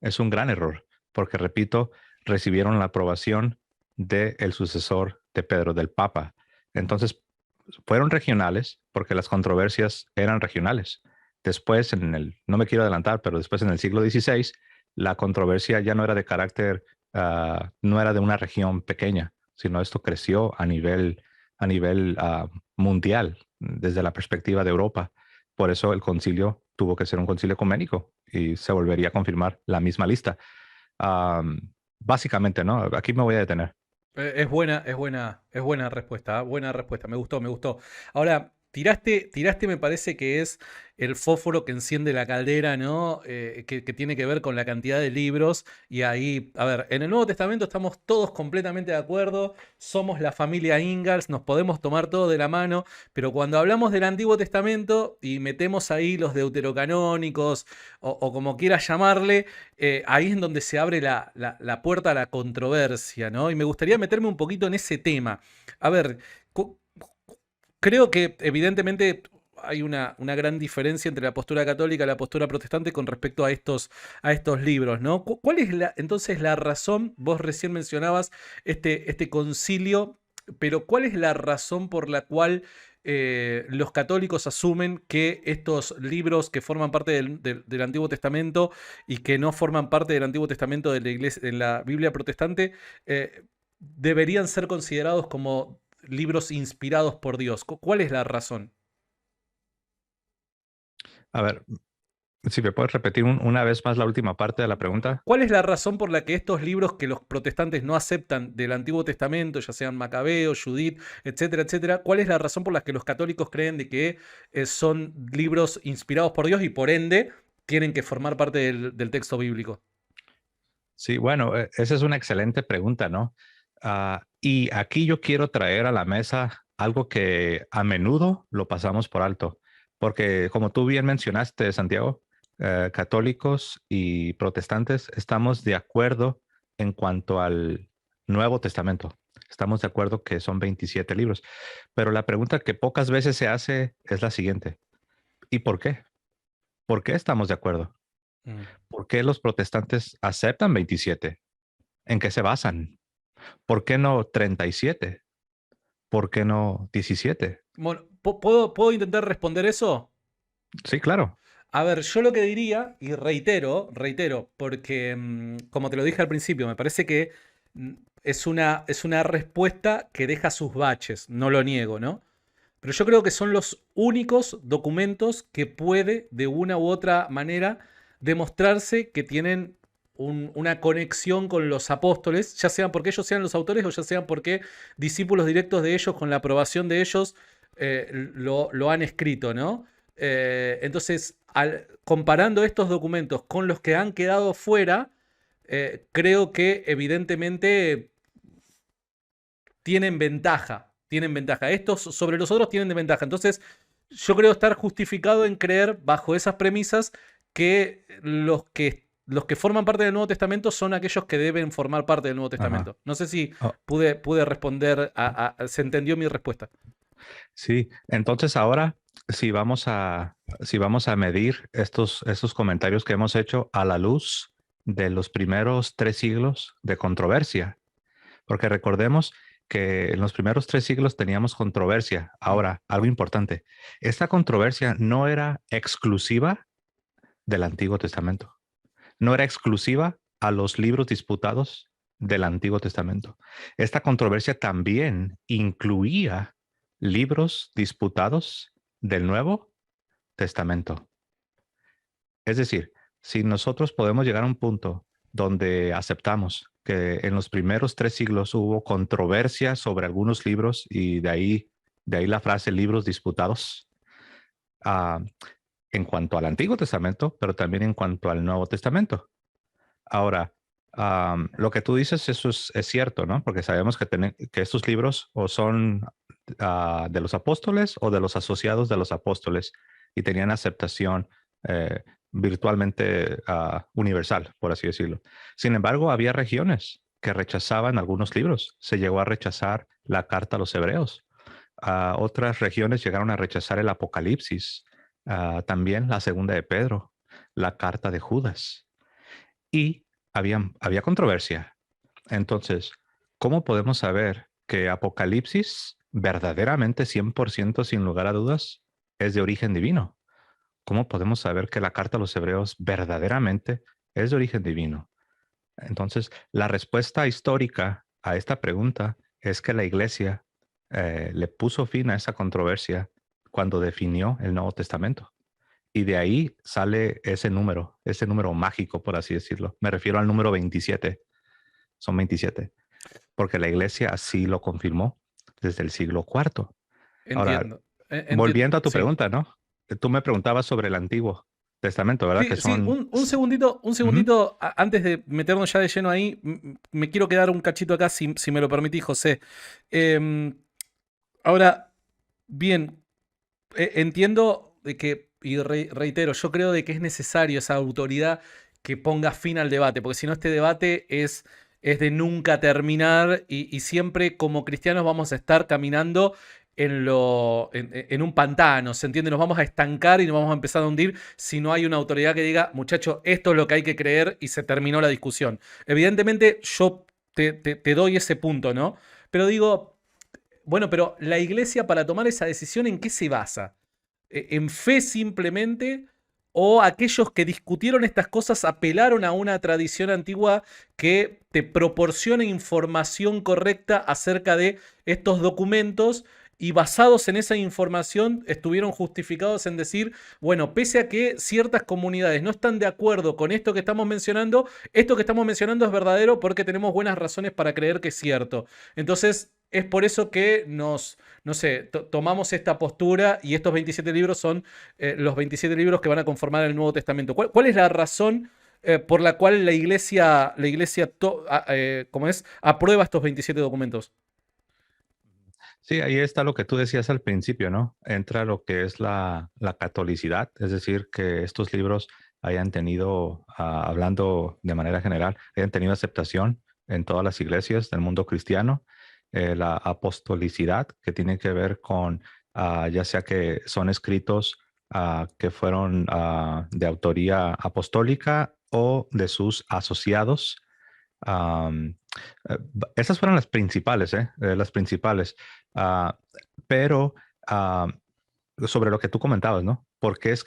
error, porque repito, recibieron la aprobación del sucesor de Pedro, del Papa. Entonces, fueron regionales porque las controversias eran regionales. Después, no me quiero adelantar, pero después en el siglo XVI, la controversia ya no era de carácter, no era de una región pequeña, sino esto creció a nivel mundial, desde la perspectiva de Europa. Por eso el concilio tuvo que ser un concilio ecuménico y se volvería a confirmar la misma lista. Básicamente, ¿no? Aquí me voy a detener. Es buena respuesta, buena respuesta, me gustó, me gustó. Ahora, tiraste, me parece que es el fósforo que enciende la caldera, ¿no? Que tiene que ver con la cantidad de libros. Y ahí, a ver, en el Nuevo Testamento estamos todos completamente de acuerdo, somos la familia Ingalls, nos podemos tomar todo de la mano, pero cuando hablamos del Antiguo Testamento y metemos ahí los deuterocanónicos o como quieras llamarle, ahí es en donde se abre la puerta a la controversia, ¿no? Y me gustaría meterme un poquito en ese tema. A ver, creo que evidentemente hay una gran diferencia entre la postura católica y la postura protestante con respecto a estos libros, ¿no? ¿Cuál es entonces la razón? Vos recién mencionabas este concilio, pero ¿cuál es la razón por la cual los católicos asumen que estos libros que forman parte del Antiguo Testamento y que no forman parte del Antiguo Testamento de la iglesia, de la Biblia protestante, deberían ser considerados como libros inspirados por Dios. ¿Cuál es la razón? A ver, si me puedes repetir una vez más la última parte de la pregunta. ¿Cuál es la razón por la que estos libros que los protestantes no aceptan del Antiguo Testamento, ya sean Macabeos, Judith, etcétera, etcétera, cuál es la razón por la que los católicos creen de que son libros inspirados por Dios y por ende tienen que formar parte del texto bíblico? Sí, bueno, esa es una excelente pregunta, ¿no? Y aquí yo quiero traer a la mesa algo que a menudo lo pasamos por alto, porque como tú bien mencionaste, Santiago, católicos y protestantes estamos de acuerdo en cuanto al Nuevo Testamento. Estamos de acuerdo que son 27 libros, pero la pregunta que pocas veces se hace es la siguiente: ¿y por qué? ¿Por qué estamos de acuerdo? Mm. ¿Por qué los protestantes aceptan 27? ¿En qué se basan? ¿Por qué no 37? ¿Por qué no 17? Bueno, ¿puedo intentar responder eso? Sí, claro. A ver, yo lo que diría, y reitero, porque como te lo dije al principio, me parece que es una respuesta que deja sus baches, no lo niego, ¿no? Pero yo creo que son los únicos documentos que puede, de una u otra manera, demostrarse que tienen una conexión con los apóstoles, ya sean porque ellos sean los autores o ya sean porque discípulos directos de ellos, con la aprobación de ellos, lo han escrito, ¿no? Entonces, comparando estos documentos con los que han quedado fuera, creo que evidentemente tienen ventaja. Tienen ventaja. Estos sobre los otros tienen ventaja. Entonces, yo creo estar justificado en creer, bajo esas premisas, que los que forman parte del Nuevo Testamento son aquellos que deben formar parte del Nuevo Testamento. Ajá. No sé si Oh, pude responder, se entendió mi respuesta. sí, entonces ahora si vamos a medir estos comentarios que hemos hecho a la luz de los primeros 3 siglos de controversia, porque recordemos que en los primeros 3 siglos teníamos controversia. Ahora, algo importante, esta controversia no era exclusiva del Antiguo Testamento, no era exclusiva a los libros disputados del Antiguo Testamento. Esta controversia también incluía libros disputados del Nuevo Testamento. Es decir, si nosotros podemos llegar a un punto donde aceptamos que en los primeros 3 siglos hubo controversia sobre algunos libros y de ahí la frase libros disputados, ah, en cuanto al Antiguo Testamento, pero también en cuanto al Nuevo Testamento. Ahora, lo que tú dices, eso es cierto, ¿no? Porque sabemos que estos libros o son de los apóstoles o de los asociados de los apóstoles y tenían aceptación virtualmente universal, por así decirlo. Sin embargo, había regiones que rechazaban algunos libros. Se llegó a rechazar la carta a los hebreos. Otras regiones llegaron a rechazar el Apocalipsis, también la segunda de Pedro, la carta de Judas. Y había controversia. Entonces, ¿cómo podemos saber que Apocalipsis verdaderamente 100% sin lugar a dudas es de origen divino? ¿Cómo podemos saber que la carta a los hebreos verdaderamente es de origen divino? Entonces, la respuesta histórica a esta pregunta es que la iglesia le puso fin a esa controversia cuando definió el Nuevo Testamento. Y de ahí sale ese número mágico, por así decirlo. Me refiero al número 27. Son 27, porque la iglesia así lo confirmó desde el siglo IV. Ahora, Entiendo. volviendo a tu Sí. pregunta, ¿no? Tú me preguntabas sobre el Antiguo Testamento, ¿verdad? Sí, Que sí, son... un segundito, Ujú. antes de meternos ya de lleno ahí, me quiero quedar un cachito acá, si me lo permitís, José. Em, Ahora, bien, entiendo de que, y reitero, yo creo de que es necesario esa autoridad que ponga fin al debate, porque si no este debate es de nunca terminar y siempre como cristianos vamos a estar caminando en un pantano, ¿se entiende? Nos vamos a estancar y nos vamos a empezar a hundir si no hay una autoridad que diga, muchacho, esto es lo que hay que creer y se terminó la discusión. Evidentemente yo te doy ese punto, ¿no? Pero digo, Bueno, pero la iglesia para tomar esa decisión, ¿en qué se basa? ¿En fe simplemente? ¿O aquellos que discutieron estas cosas apelaron a una tradición antigua que te proporcione información correcta acerca de estos documentos y basados en esa información estuvieron justificados en decir, bueno, pese a que ciertas comunidades no están de acuerdo con esto que estamos mencionando es verdadero porque tenemos buenas razones para creer que es cierto? Entonces, es por eso que no sé, tomamos esta postura y estos 27 libros son los 27 libros que van a conformar el Nuevo Testamento. ¿Cuál es la razón por la cual la iglesia ¿cómo es? Aprueba estos 27 documentos? Sí, ahí está lo que tú decías al principio, ¿no? Entra lo que es la catolicidad, es decir, que estos libros hayan tenido, hablando de manera general, hayan tenido aceptación en todas las iglesias del mundo cristiano. La apostolicidad, que tiene que ver con, ya sea que son escritos que fueron de autoría apostólica o de sus asociados. Am, Esas fueron las principales, ¿eh? Las principales. Ah, pero ah, sobre lo que tú comentabas, ¿no?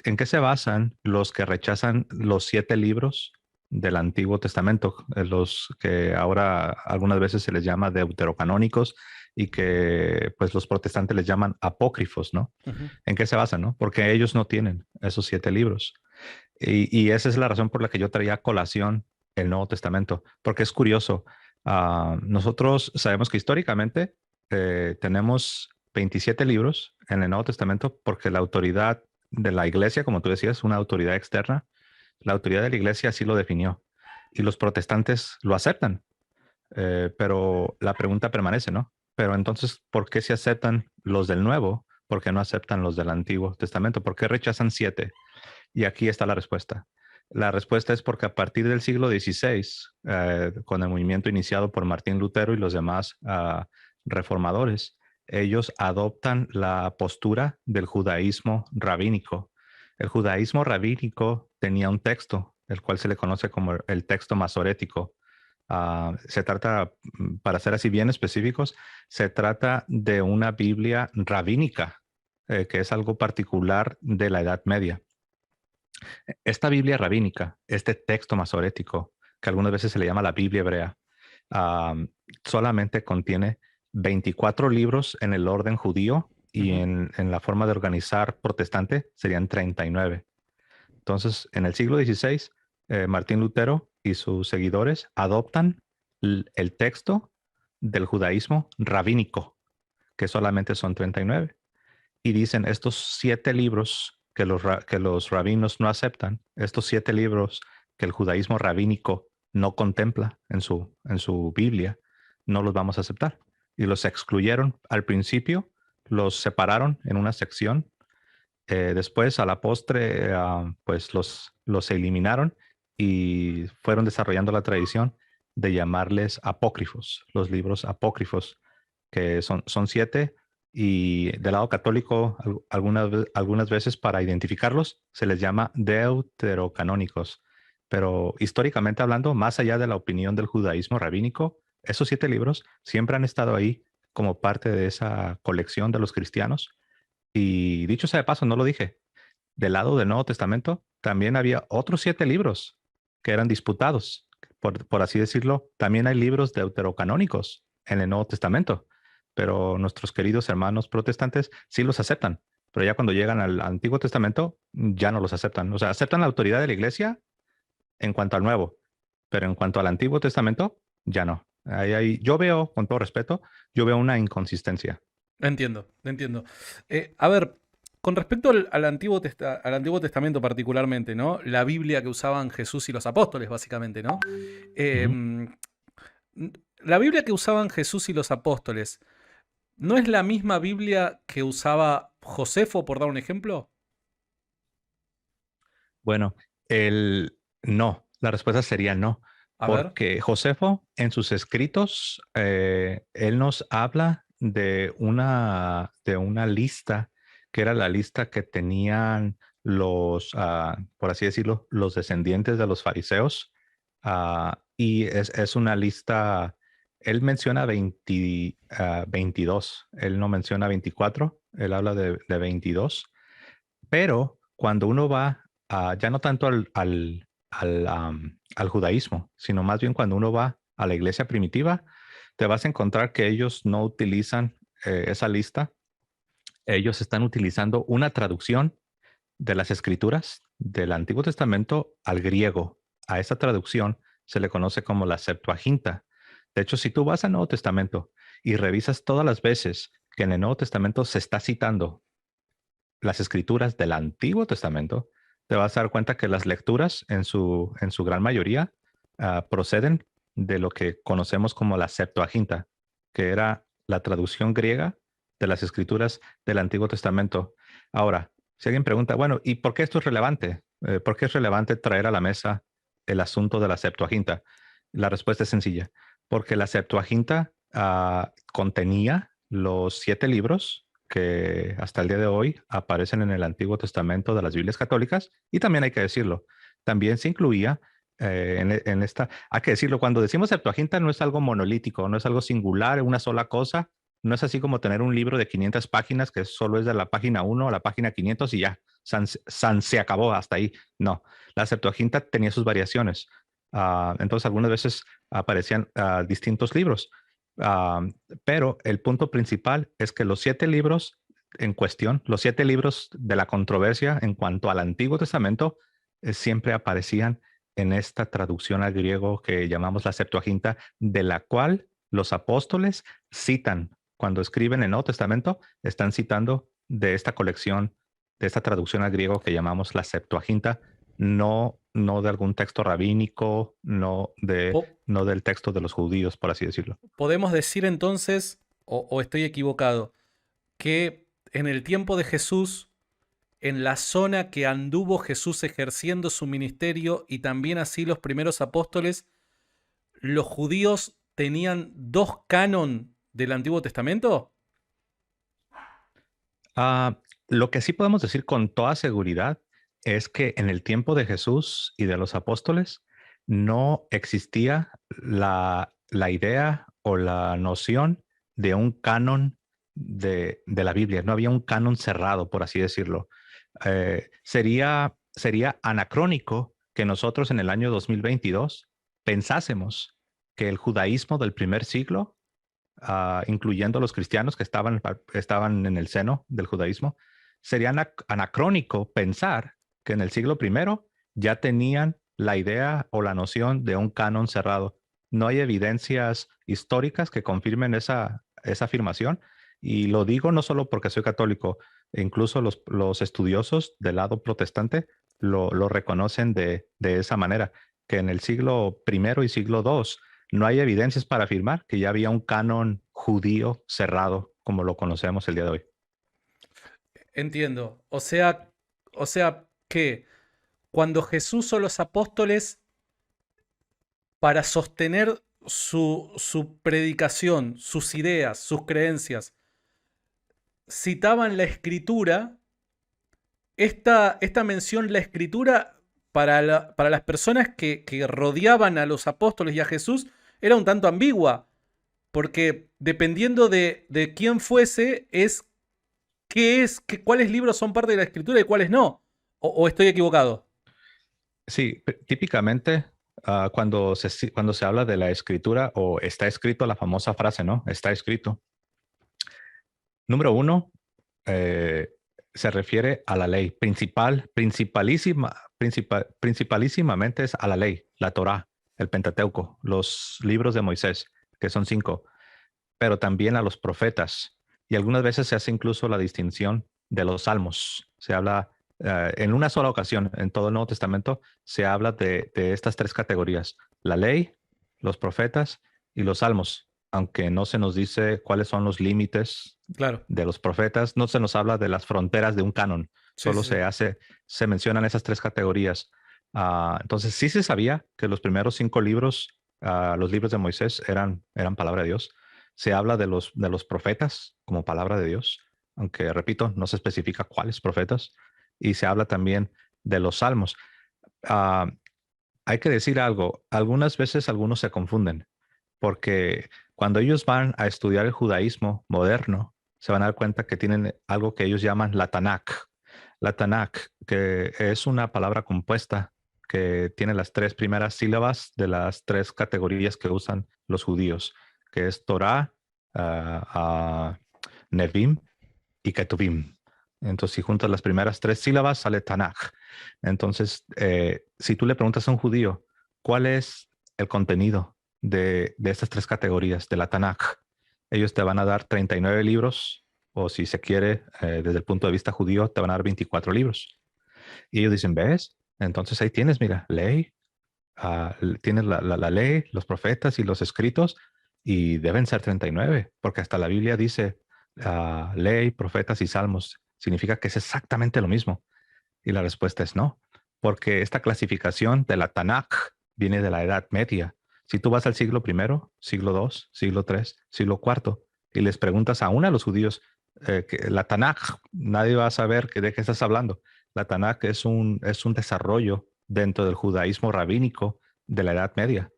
¿En qué se basan los que rechazan los 7 libros del Antiguo Testamento? Los que ahora algunas veces se les llama deuterocanónicos y que pues los protestantes les llaman apócrifos, ¿no? Ujú. ¿En qué se basan, no? Porque ellos no tienen esos 7 libros. Y esa es la razón por la que yo traía a colación el Nuevo Testamento, porque es curioso. Nosotros sabemos que históricamente tenemos 27 libros en el Nuevo Testamento porque la autoridad de la iglesia, como tú decías, una autoridad externa, la autoridad de la iglesia así lo definió y los protestantes lo aceptan. Pero la pregunta permanece, ¿no? Pero entonces, ¿por qué se aceptan los del Nuevo? ¿Por qué no aceptan los del Antiguo Testamento? ¿Por qué rechazan 7? Y aquí está la respuesta. La respuesta es porque a partir del siglo XVI, con el movimiento iniciado por Martín Lutero y los demás reformadores, ellos adoptan la postura del judaísmo rabínico. El judaísmo rabínico tenía un texto, el cual se le conoce como el texto masorético. Se trata, para ser así bien específicos, se trata de una Biblia rabínica, que es algo particular de la Edad Media. Esta Biblia rabínica, este texto masorético, que algunas veces se le llama la Biblia hebrea, solamente contiene 24 libros en el orden judío y Ujú. en la forma de organizar protestante serían 39. Entonces, en el siglo XVI, Martín Lutero y sus seguidores adoptan el texto del judaísmo rabínico, que solamente son 39 y dicen estos 7 libros que los rabinos no aceptan, estos 7 libros que el judaísmo rabínico no contempla en su Biblia, no los vamos a aceptar. Y los excluyeron al principio, los separaron en una sección, después a la postre, pues los eliminaron y fueron desarrollando la tradición de llamarles apócrifos, los libros apócrifos, que son 7 y del lado católico, algunas veces para identificarlos, se les llama deuterocanónicos. Pero históricamente hablando, más allá de la opinión del judaísmo rabínico, esos 7 libros siempre han estado ahí como parte de esa colección de los cristianos. Y dicho sea de paso, no lo dije, del lado del Nuevo Testamento también había otros 7 libros que eran disputados, por así decirlo. También hay libros deuterocanónicos en el Nuevo Testamento, pero nuestros queridos hermanos protestantes sí los aceptan, pero ya cuando llegan al Antiguo Testamento ya no los aceptan. O sea, aceptan la autoridad de la iglesia en cuanto al Nuevo, pero en cuanto al Antiguo Testamento, ya no. Yo veo, con todo respeto, yo veo una inconsistencia. Entiendo, entiendo. A ver, con respecto al Antiguo Testamento particularmente, ¿no? La Biblia que usaban Jesús y los apóstoles, básicamente, ¿no? Ujú. Em, la Biblia que usaban Jesús y los apóstoles, ¿no es la misma Biblia que usaba Josefo, por dar un ejemplo? Bueno, no, la respuesta sería no, A ver. porque Josefo en sus escritos, él nos habla de una lista, que era la lista que tenían por así decirlo, los descendientes de los fariseos, y es una lista él menciona 22, él no menciona 24, él habla de 22, pero cuando uno va ya no tanto al judaísmo, sino más bien cuando uno va a la iglesia primitiva, te vas a encontrar que ellos no utilizan esa lista. Ellos están utilizando una traducción de las escrituras del Antiguo Testamento al griego. A esa traducción se le conoce como la Septuaginta. De hecho, si tú vas al Nuevo Testamento y revisas todas las veces que en el Nuevo Testamento se está citando las escrituras del Antiguo Testamento, te vas a dar cuenta que las lecturas en su gran mayoría proceden de lo que conocemos como la Septuaginta, que era la traducción griega de las escrituras del Antiguo Testamento. Ahora, si alguien pregunta, bueno, ¿y por qué esto es relevante? ¿Por qué es relevante traer a la mesa el asunto de la Septuaginta? La respuesta es sencilla, porque la Septuaginta contenía los 7 libros que hasta el día de hoy aparecen en el Antiguo Testamento de las Biblias católicas, y también hay que decirlo, también se incluía en esta, hay que decirlo, cuando decimos Septuaginta no es algo monolítico, no es algo singular, una sola cosa, no es así como tener un libro de 500 páginas que solo es de la página 1 a la página 500 y ya, se acabó hasta ahí. No, la Septuaginta tenía sus variaciones. Entonces algunas veces aparecían distintos libros. Pero el punto principal es que los 7 libros en cuestión, los 7 libros de la controversia en cuanto al Antiguo Testamento, siempre aparecían en esta traducción al griego que llamamos la Septuaginta, de la cual los apóstoles citan cuando escriben el Nuevo Testamento, están citando de esta colección, de esta traducción al griego que llamamos la Septuaginta, no de algún texto rabínico, no del texto de los judíos, por así decirlo. Podemos decir entonces, o estoy equivocado, que en el tiempo de Jesús, en la zona que anduvo Jesús ejerciendo su ministerio y también así los primeros apóstoles, los judíos tenían 2 canon del Antiguo Testamento. Lo que sí podemos decir con toda seguridad es que en el tiempo de Jesús y de los apóstoles no existía la idea o la noción de un canon de la Biblia. No había un canon cerrado, por así decirlo. Sería anacrónico que nosotros en el año 2022 pensásemos que el judaísmo del primer siglo, incluyendo los cristianos que estaban en el seno del judaísmo, sería anacrónico pensar que en el siglo primero ya tenían la idea o la noción de un canon cerrado. No hay evidencias históricas que confirmen esa afirmación, y lo digo no solo porque soy católico, incluso los estudiosos del lado protestante lo reconocen de esa manera, que en el siglo primero y siglo II no hay evidencias para afirmar que ya había un canon judío cerrado como lo conocemos el día de hoy. Entiendo. O sea que cuando Jesús o los apóstoles, para sostener su predicación, sus ideas, sus creencias, citaban la escritura, esta mención, la escritura, para las personas que rodeaban a los apóstoles y a Jesús, era un tanto ambigua, porque dependiendo de quién fuese, cuáles libros son parte de la escritura y cuáles no. ¿O estoy equivocado? Sí, típicamente cuando se habla de la escritura, o está escrito, la famosa frase, ¿no? Está escrito. Número 1, se refiere a la ley. Principalísimamente es a la ley, la Torá, el Pentateuco, los libros de Moisés, que son 5, pero también a los profetas. Y algunas veces se hace incluso la distinción de los salmos. Se habla en una sola ocasión, en todo el Nuevo Testamento, se habla de estas 3 categorías: la ley, los profetas y los salmos. Aunque no se nos dice cuáles son los límites de los profetas, no se nos habla de las fronteras de un canon. Solo se mencionan esas 3 categorías. Entonces sí se sabía que los primeros 5 libros, los libros de Moisés, eran palabra de Dios. Se habla de los profetas como palabra de Dios, aunque repito, no se especifica cuáles profetas. Y se habla también de los salmos. Hay que decir algo. Algunas veces algunos se confunden. porque cuando ellos van a estudiar el judaísmo moderno, se van a dar cuenta que tienen algo que ellos llaman la Tanakh. La Tanakh, que es una palabra compuesta que tiene las tres primeras sílabas de las tres categorías que usan los judíos, que es Torah, Nevim y Ketuvim. Entonces, si juntas las primeras tres sílabas, sale Tanakh. Entonces, si tú le preguntas a un judío, ¿cuál es el contenido de estas tres categorías de la Tanakh? Ellos te van a dar 39 libros, o si se quiere, desde el punto de vista judío, te van a dar 24 libros. Y ellos dicen, ¿ves? Entonces ahí tienes, mira, ley, tienes la ley, los profetas y los escritos, y deben ser 39, porque hasta la Biblia dice ley, profetas y salmos. Significa que es exactamente lo mismo. Y la respuesta es no, porque esta clasificación de la Tanakh viene de la Edad Media. Si tú vas al siglo I, siglo II, siglo III, siglo IV, y les preguntas aún a los judíos que la Tanakh, nadie va a saber de qué estás hablando. La Tanakh es un desarrollo dentro del judaísmo rabínico de la Edad Media,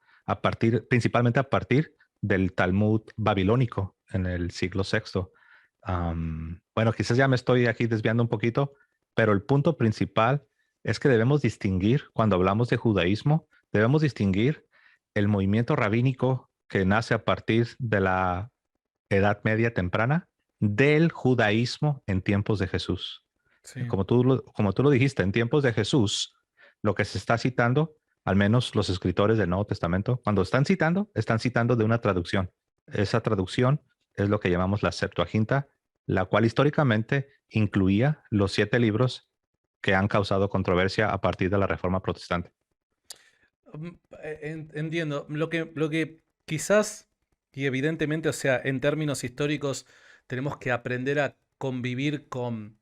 principalmente a partir del Talmud babilónico en el siglo VI. Bueno, quizás ya me estoy aquí desviando un poquito, pero el punto principal es que debemos distinguir, cuando hablamos de judaísmo, debemos distinguir el movimiento rabínico que nace a partir de la Edad Media temprana del judaísmo en tiempos de Jesús. Sí. Como tú lo dijiste, en tiempos de Jesús, lo que se está citando, al menos los escritores del Nuevo Testamento, cuando están citando de una traducción. Esa traducción es lo que llamamos la Septuaginta, la cual históricamente incluía los 7 libros que han causado controversia a partir de la Reforma Protestante. Entiendo. Lo que quizás, y evidentemente, o sea, en términos históricos, tenemos que aprender a convivir con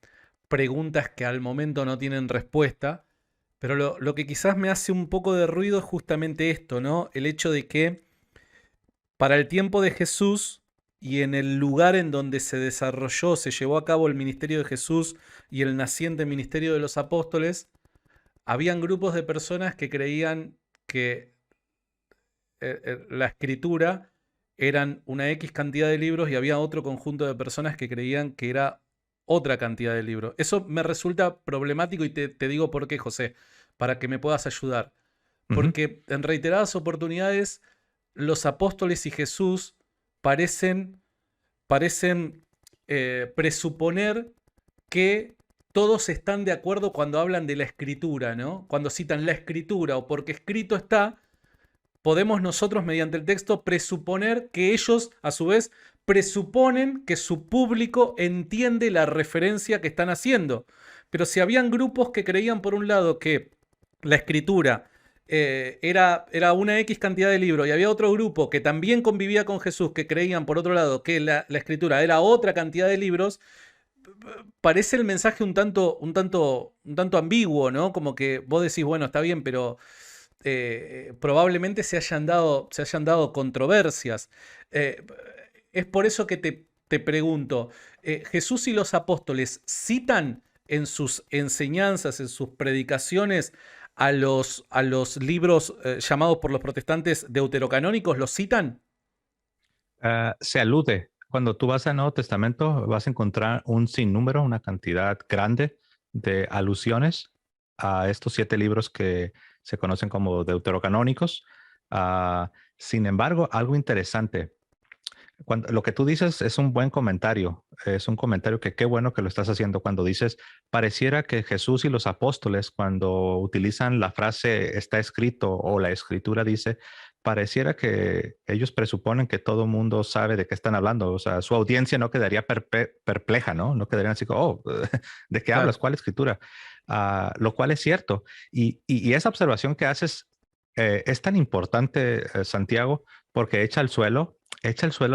preguntas que al momento no tienen respuesta, pero lo que quizás me hace un poco de ruido es justamente esto, ¿no? El hecho de que para el tiempo de Jesús y en el lugar en donde se desarrolló, se llevó a cabo el ministerio de Jesús y el naciente ministerio de los apóstoles, habían grupos de personas que creían que la escritura eran una X cantidad de libros y había otro conjunto de personas que creían que era otra cantidad de libros. Eso me resulta problemático y te digo por qué, José, para que me puedas ayudar. Porque en reiteradas oportunidades los apóstoles y Jesús parecen presuponer que todos están de acuerdo cuando hablan de la escritura, ¿no? Cuando citan la escritura o porque escrito está, podemos nosotros mediante el texto presuponer que ellos, a su vez, presuponen que su público entiende la referencia que están haciendo. Pero si habían grupos que creían, por un lado, que la escritura era una X cantidad de libros y había otro grupo que también convivía con Jesús que creían, por otro lado, que la escritura era otra cantidad de libros, parece el mensaje un tanto ambiguo, ¿no? Como que vos decís, bueno, está bien, pero probablemente se hayan dado controversias. Es por eso que te pregunto, ¿Jesús y los apóstoles citan en sus enseñanzas, en sus predicaciones, a los libros llamados por los protestantes deuterocanónicos? ¿Los citan? Se alude. Cuando tú vas al Nuevo Testamento, vas a encontrar un sinnúmero, una cantidad grande de alusiones a estos 7 libros que se conocen como deuterocanónicos. Sin embargo, algo interesante. Lo que tú dices es un buen comentario. Es un comentario que qué bueno que lo estás haciendo cuando dices, pareciera que Jesús y los apóstoles, cuando utilizan la frase está escrito o la escritura dice, pareciera que ellos presuponen que todo el mundo sabe de qué están hablando. O sea, su audiencia no quedaría perpleja, ¿no? No quedarían así como, oh, ¿de qué hablas? Claro. ¿Cuál escritura? Lo cual es cierto. Y esa observación que haces es tan importante, Santiago, porque echa al suelo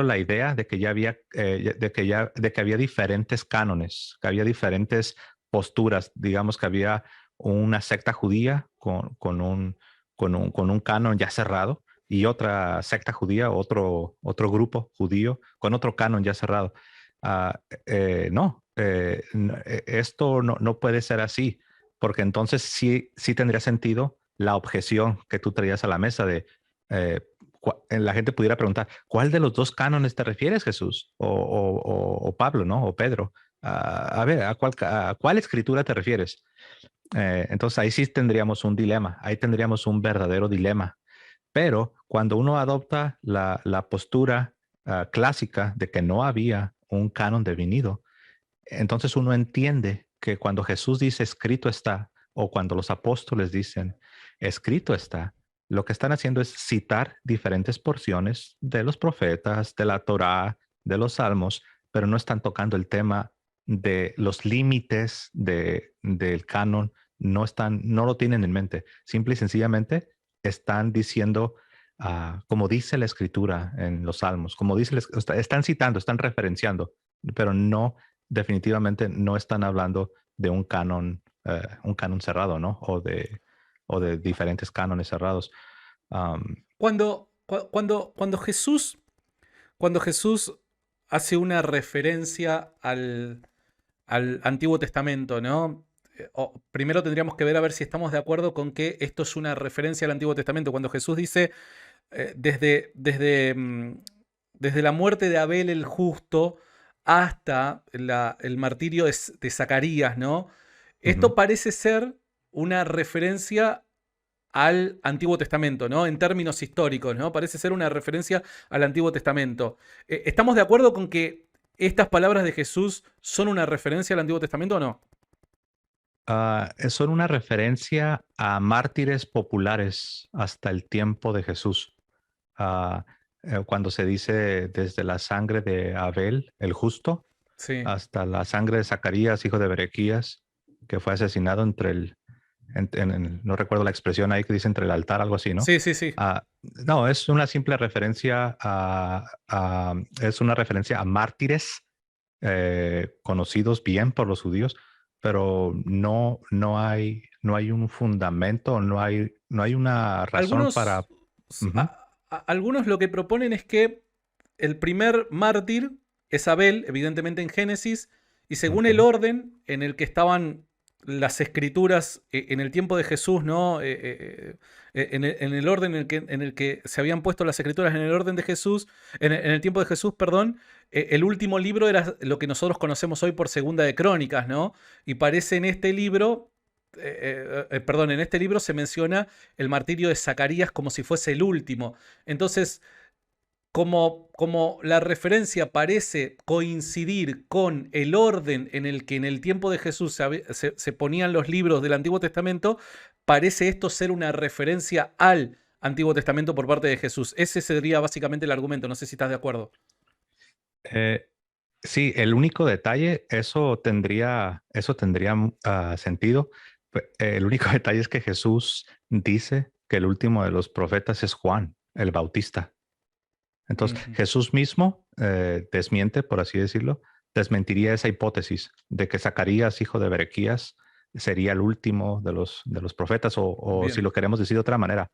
la idea de que ya había, de que había diferentes cánones, que había diferentes posturas. Digamos que había una secta judía con un canon ya cerrado y otra secta judía, otro grupo judío con otro canon ya cerrado. Esto no puede ser así, porque entonces sí tendría sentido la objeción que tú traías a la mesa de la gente pudiera preguntar, ¿cuál de los dos cánones te refieres, Jesús? O Pablo, ¿no? O Pedro. A ver, ¿a cuál escritura te refieres? Entonces ahí sí tendríamos un dilema, ahí tendríamos un verdadero dilema. Pero cuando uno adopta la postura clásica de que no había un canon definido, entonces uno entiende que cuando Jesús dice escrito está, o cuando los apóstoles dicen escrito está, lo que están haciendo es citar diferentes porciones de los profetas, de la Torá, de los salmos, pero no están tocando el tema de los límites del canon, no lo tienen en mente. Simple y sencillamente están diciendo, como dice la escritura en los salmos, como dice, están citando, están referenciando, pero no, definitivamente no están hablando de un canon cerrado, ¿no? O de diferentes cánones cerrados. Cuando Jesús hace una referencia al Antiguo Testamento, ¿no? Primero tendríamos que ver a ver si estamos de acuerdo con que esto es una referencia al Antiguo Testamento. Cuando Jesús dice, desde la muerte de Abel el justo hasta el martirio de Zacarías, ¿no? Esto parece ser una referencia al Antiguo Testamento, ¿no? En términos históricos, ¿no? Parece ser una referencia al Antiguo Testamento. ¿Estamos de acuerdo con que estas palabras de Jesús son una referencia al Antiguo Testamento o no? Son una referencia a mártires populares hasta el tiempo de Jesús. Cuando se dice desde la sangre de Abel, el justo, Sí. hasta la sangre de Zacarías, hijo de Berequías, que fue asesinado no recuerdo la expresión ahí que dice entre el altar, algo así, ¿no? Sí, sí, sí. No, es una simple referencia es una referencia a mártires conocidos bien por los judíos, pero no hay un fundamento, no hay una razón para... Algunos lo que proponen es que el primer mártir es Abel, evidentemente en Génesis, y según el orden en el que estaban las escrituras en el tiempo de Jesús, ¿no? En el orden en el que se habían puesto las escrituras en el orden de Jesús, en el tiempo de Jesús, perdón, el último libro era lo que nosotros conocemos hoy por Segunda de Crónicas, ¿no? Y parece en este libro, en este libro se menciona el martirio de Zacarías como si fuese el último. Entonces, como la referencia parece coincidir con el orden en el que en el tiempo de Jesús se ponían los libros del Antiguo Testamento, parece esto ser una referencia al Antiguo Testamento por parte de Jesús. Ese sería básicamente el argumento. No sé si estás de acuerdo. Sí, el único detalle, eso tendría sentido. El único detalle es que Jesús dice que el último de los profetas es Juan, el Bautista. Entonces, Jesús mismo desmiente, por así decirlo, desmentiría esa hipótesis de que Zacarías, hijo de Berequías, sería el último de los profetas, o si lo queremos decir de otra manera,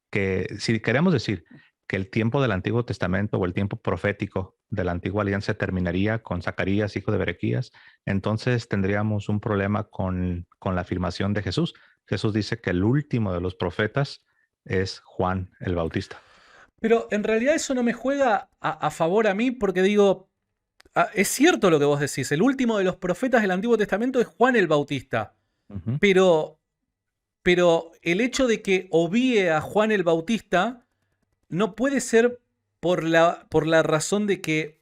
que si queremos decir que el tiempo del Antiguo Testamento o el tiempo profético de la Antigua Alianza terminaría con Zacarías, hijo de Berequías, entonces tendríamos un problema con la afirmación de Jesús. Jesús dice que el último de los profetas es Juan el Bautista. Pero en realidad eso no me juega a favor a mí porque digo, es cierto lo que vos decís, el último de los profetas del Antiguo Testamento es Juan el Bautista, pero el hecho de que obvíe a Juan el Bautista no puede ser por la razón de que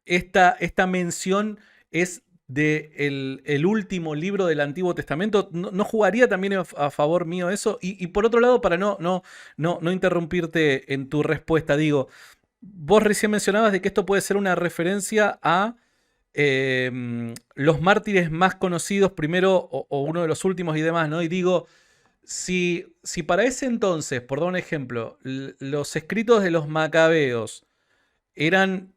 esta mención es el último libro del Antiguo Testamento. ¿No jugaría también a favor mío eso? Y por otro lado, para no interrumpirte en tu respuesta, digo, vos recién mencionabas de que esto puede ser una referencia a los mártires más conocidos primero o uno de los últimos y demás, ¿no? Y digo, si para ese entonces, por dar un ejemplo, los escritos de los macabeos eran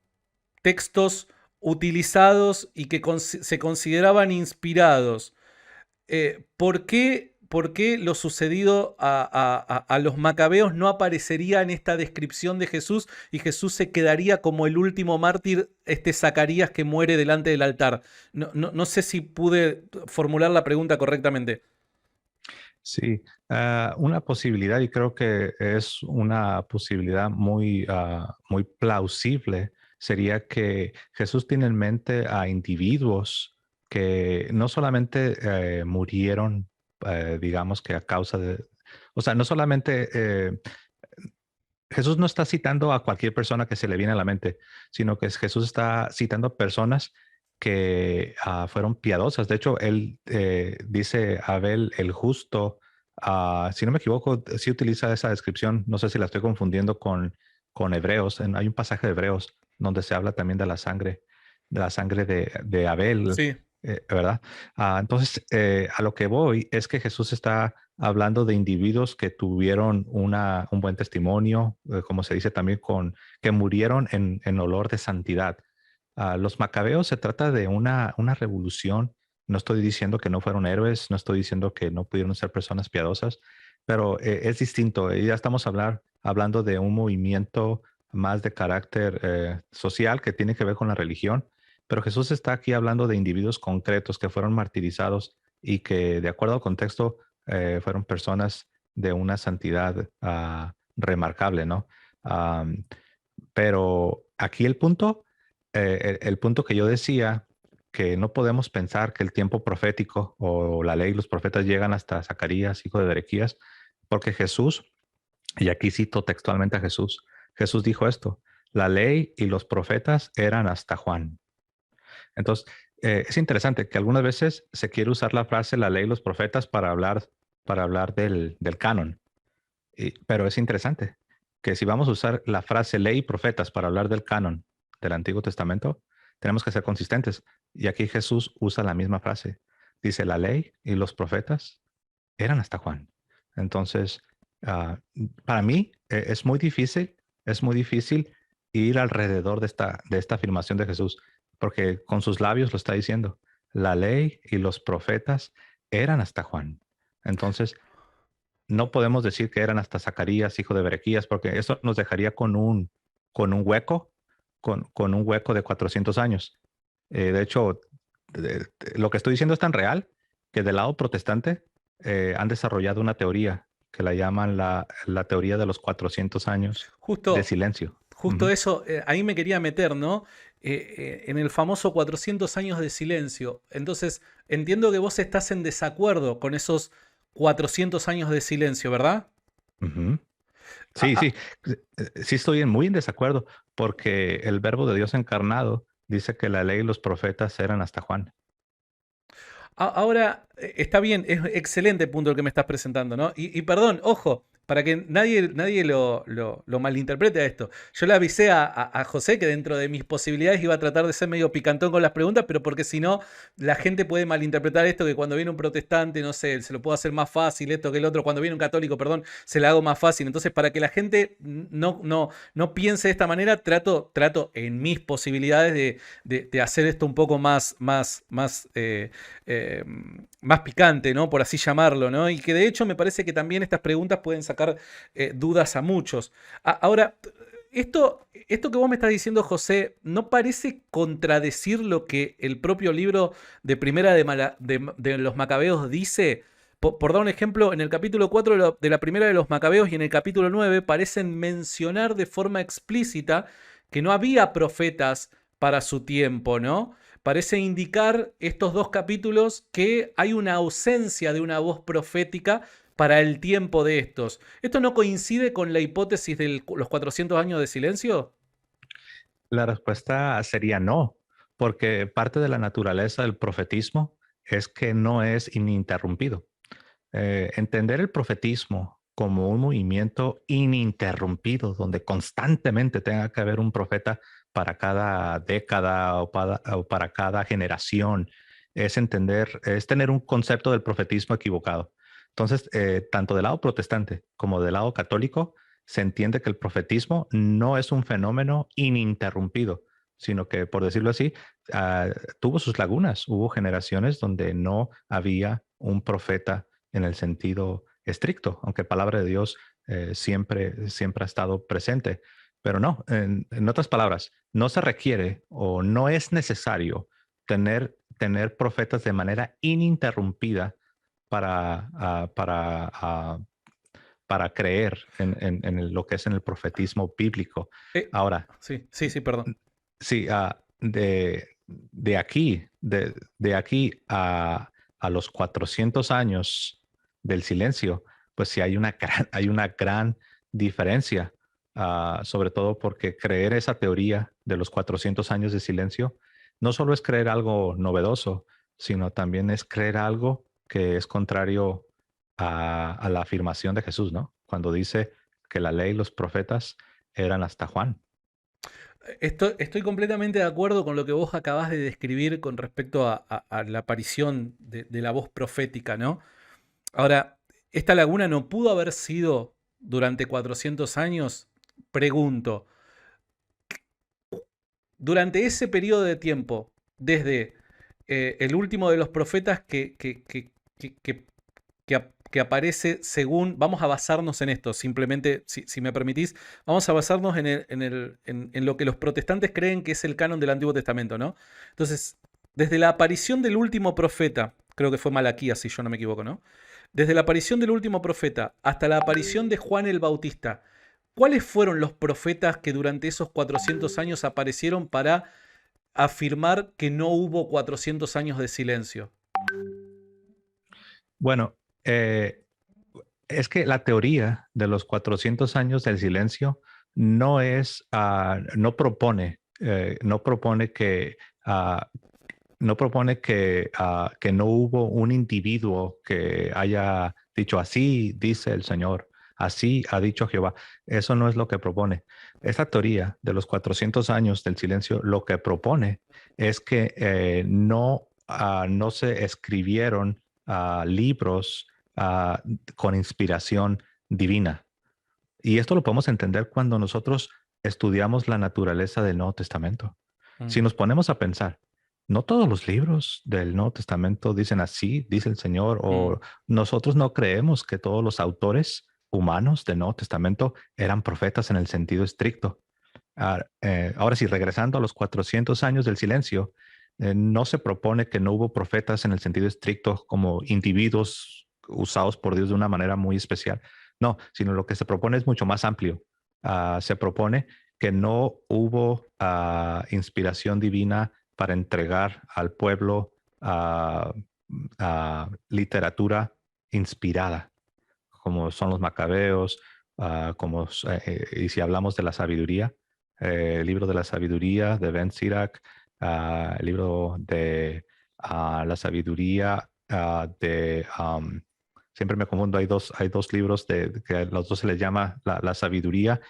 textos utilizados y que se consideraban inspirados, ¿por qué lo sucedido a los macabeos no aparecería en esta descripción de Jesús y Jesús se quedaría como el último mártir, Zacarías que muere delante del altar? No sé si pude formular la pregunta correctamente. Sí, una posibilidad, y creo que es una posibilidad muy plausible, sería que Jesús tiene en mente a individuos que no solamente murieron, digamos que a causa de, o sea, no solamente Jesús no está citando a cualquier persona que se le viene a la mente, sino que Jesús está citando a personas que fueron piadosas. De hecho, él dice Abel el justo, si no me equivoco, sí utiliza esa descripción, no sé si la estoy confundiendo con Hebreos. Hay un pasaje de Hebreos donde se habla también de la sangre de Abel, Sí. ¿verdad? Entonces, a lo que voy es que Jesús está hablando de individuos que tuvieron un buen testimonio, como se dice también, que murieron en olor de santidad. Los macabeos se trata de una revolución. No estoy diciendo que no fueron héroes, no estoy diciendo que no pudieron ser personas piadosas, pero es distinto. Ya estamos hablando de un movimiento más de carácter social que tiene que ver con la religión, pero Jesús está aquí hablando de individuos concretos que fueron martirizados y que, de acuerdo al contexto, fueron personas de una santidad remarcable, ¿no? Am, pero aquí el punto, el punto que yo decía, que no podemos pensar que el tiempo profético o la ley y los profetas llegan hasta Zacarías, hijo de Berequías, porque Jesús, y aquí cito textualmente a Jesús, Jesús dijo esto: la ley y los profetas eran hasta Juan. Entonces, es interesante que algunas veces se quiere usar la frase la ley y los profetas para hablar del canon. Pero es interesante que si vamos a usar la frase ley y profetas para hablar del canon del Antiguo Testamento, tenemos que ser consistentes. Y aquí Jesús usa la misma frase. Dice, la ley y los profetas eran hasta Juan. Entonces, ah, para mí es muy difícil ir alrededor de esta afirmación de Jesús, porque con sus labios lo está diciendo. La ley y los profetas eran hasta Juan. Entonces, no podemos decir que eran hasta Zacarías, hijo de Berequías, porque eso nos dejaría con un hueco, con un hueco de 400 años. De hecho, lo que estoy diciendo es tan real que del lado protestante han desarrollado una teoría que la llaman la teoría de los 400 años de Justo, silencio. justo Ujú. eso, ahí me quería meter, ¿no? En el famoso 400 años de silencio. Entonces, entiendo que vos estás en desacuerdo con esos 400 años de silencio, ¿verdad? Ujú. Ah, Sí, ah, sí, sí estoy muy en desacuerdo porque el verbo de Dios encarnado dice que la ley y los profetas eran hasta Juan. Ahora, está bien, es excelente punto el que me estás presentando, ¿no? Y perdón, ojo, para que nadie lo malinterprete a esto. Yo le avisé a José que dentro de mis posibilidades iba a tratar de ser medio picantón con las preguntas, pero porque si no, la gente puede malinterpretar esto, que cuando viene un protestante, no sé, se lo puedo hacer más fácil, esto que el otro, cuando viene un católico, perdón, se le hago más fácil. Entonces, para que la gente no piense de esta manera, trato en mis posibilidades de hacer esto un poco eh, más picante, ¿no? Por así llamarlo, ¿no? Y que de hecho me parece que también estas preguntas pueden sacar dudas a muchos. Ahora, esto que vos me estás diciendo, José, ¿no parece contradecir lo que el propio libro de Primera de los Macabeos dice? Por dar un ejemplo, en el capítulo 4 de la Primera de los Macabeos y en el capítulo 9 parecen mencionar de forma explícita que no había profetas para su tiempo, ¿no? Parece indicar estos dos capítulos que hay una ausencia de una voz profética para el tiempo de estos. ¿Esto no coincide con la hipótesis de los 400 años de silencio? La respuesta sería no, porque parte de la naturaleza del profetismo es que no es ininterrumpido. Entender el profetismo como un movimiento ininterrumpido, donde constantemente tenga que haber un profeta para cada década o para cada generación, es tener un concepto del profetismo equivocado. Entonces, tanto del lado protestante como del lado católico, se entiende que el profetismo no es un fenómeno ininterrumpido, sino que, por decirlo así, uh, tuvo sus lagunas. Hubo generaciones donde no había un profeta en el sentido estricto, aunque palabra de Dios siempre ha estado presente. Pero no, en otras palabras, no se requiere o no es necesario tener profetas de manera ininterrumpida para creer en lo que es en el profetismo bíblico. Ahora, sí, perdón. sí, de aquí a los 400 años del silencio, pues sí hay una gran diferencia, sobre todo porque creer esa teoría de los 400 años de silencio no solo es creer algo novedoso, sino también es creer algo que es contrario a la afirmación de Jesús, ¿no? Cuando dice que la ley y los profetas eran hasta Juan. Estoy completamente de acuerdo con lo que vos acabás de describir con respecto a la aparición de la voz profética, ¿no? Ahora, ¿esta laguna no pudo haber sido durante 400 años? Pregunto, durante ese periodo de tiempo, desde el último de los profetas que aparece según, vamos a basarnos en esto, simplemente, si me permitís, vamos a basarnos en lo que los protestantes creen que es el canon del Antiguo Testamento, ¿no? Entonces, desde la aparición del último profeta, creo que fue Malaquías, si yo no me equivoco, ¿no? Desde la aparición del último profeta hasta la aparición de Juan el Bautista, ¿cuáles fueron los profetas que durante esos 400 años aparecieron para afirmar que no hubo 400 años de silencio? Bueno, es que la teoría de los 400 años del silencio no es, no propone que no hubo un individuo que haya dicho así dice el Señor, así ha dicho Jehová. Eso no es lo que propone. Esa teoría de los 400 años del silencio lo que propone es que no se escribieron libros con inspiración divina. Y esto lo podemos entender cuando nosotros estudiamos la naturaleza del Nuevo Testamento. Si nos ponemos a pensar, no todos los libros del Nuevo Testamento dicen así, dice el Señor, o nosotros no creemos que todos los autores humanos del Nuevo Testamento eran profetas en el sentido estricto. Ahora sí, regresando a los 400 años del silencio, no se propone que no hubo profetas en el sentido estricto como individuos usados por Dios de una manera muy especial. No, sino lo que se propone es mucho más amplio. Se propone que no hubo inspiración divina para entregar al pueblo literatura inspirada, como son los macabeos, y si hablamos de la sabiduría, el libro de la sabiduría de Ben Sirach, el libro de la sabiduría siempre me confundo, hay dos libros que a los dos se les llama la sabiduría.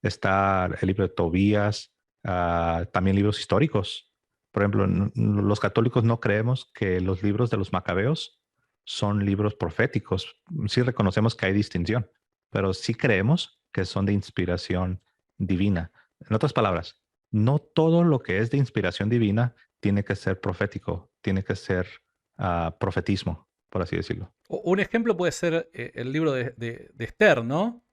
Está el libro de Tobías, también libros históricos. Por ejemplo, los católicos no creemos que los libros de los macabeos son libros proféticos. Sí reconocemos que hay distinción, pero sí creemos que son de inspiración divina. En otras palabras, no todo lo que es de inspiración divina tiene que ser profético, tiene que ser profetismo, por así decirlo. Un ejemplo puede ser el libro de Esther, ¿no?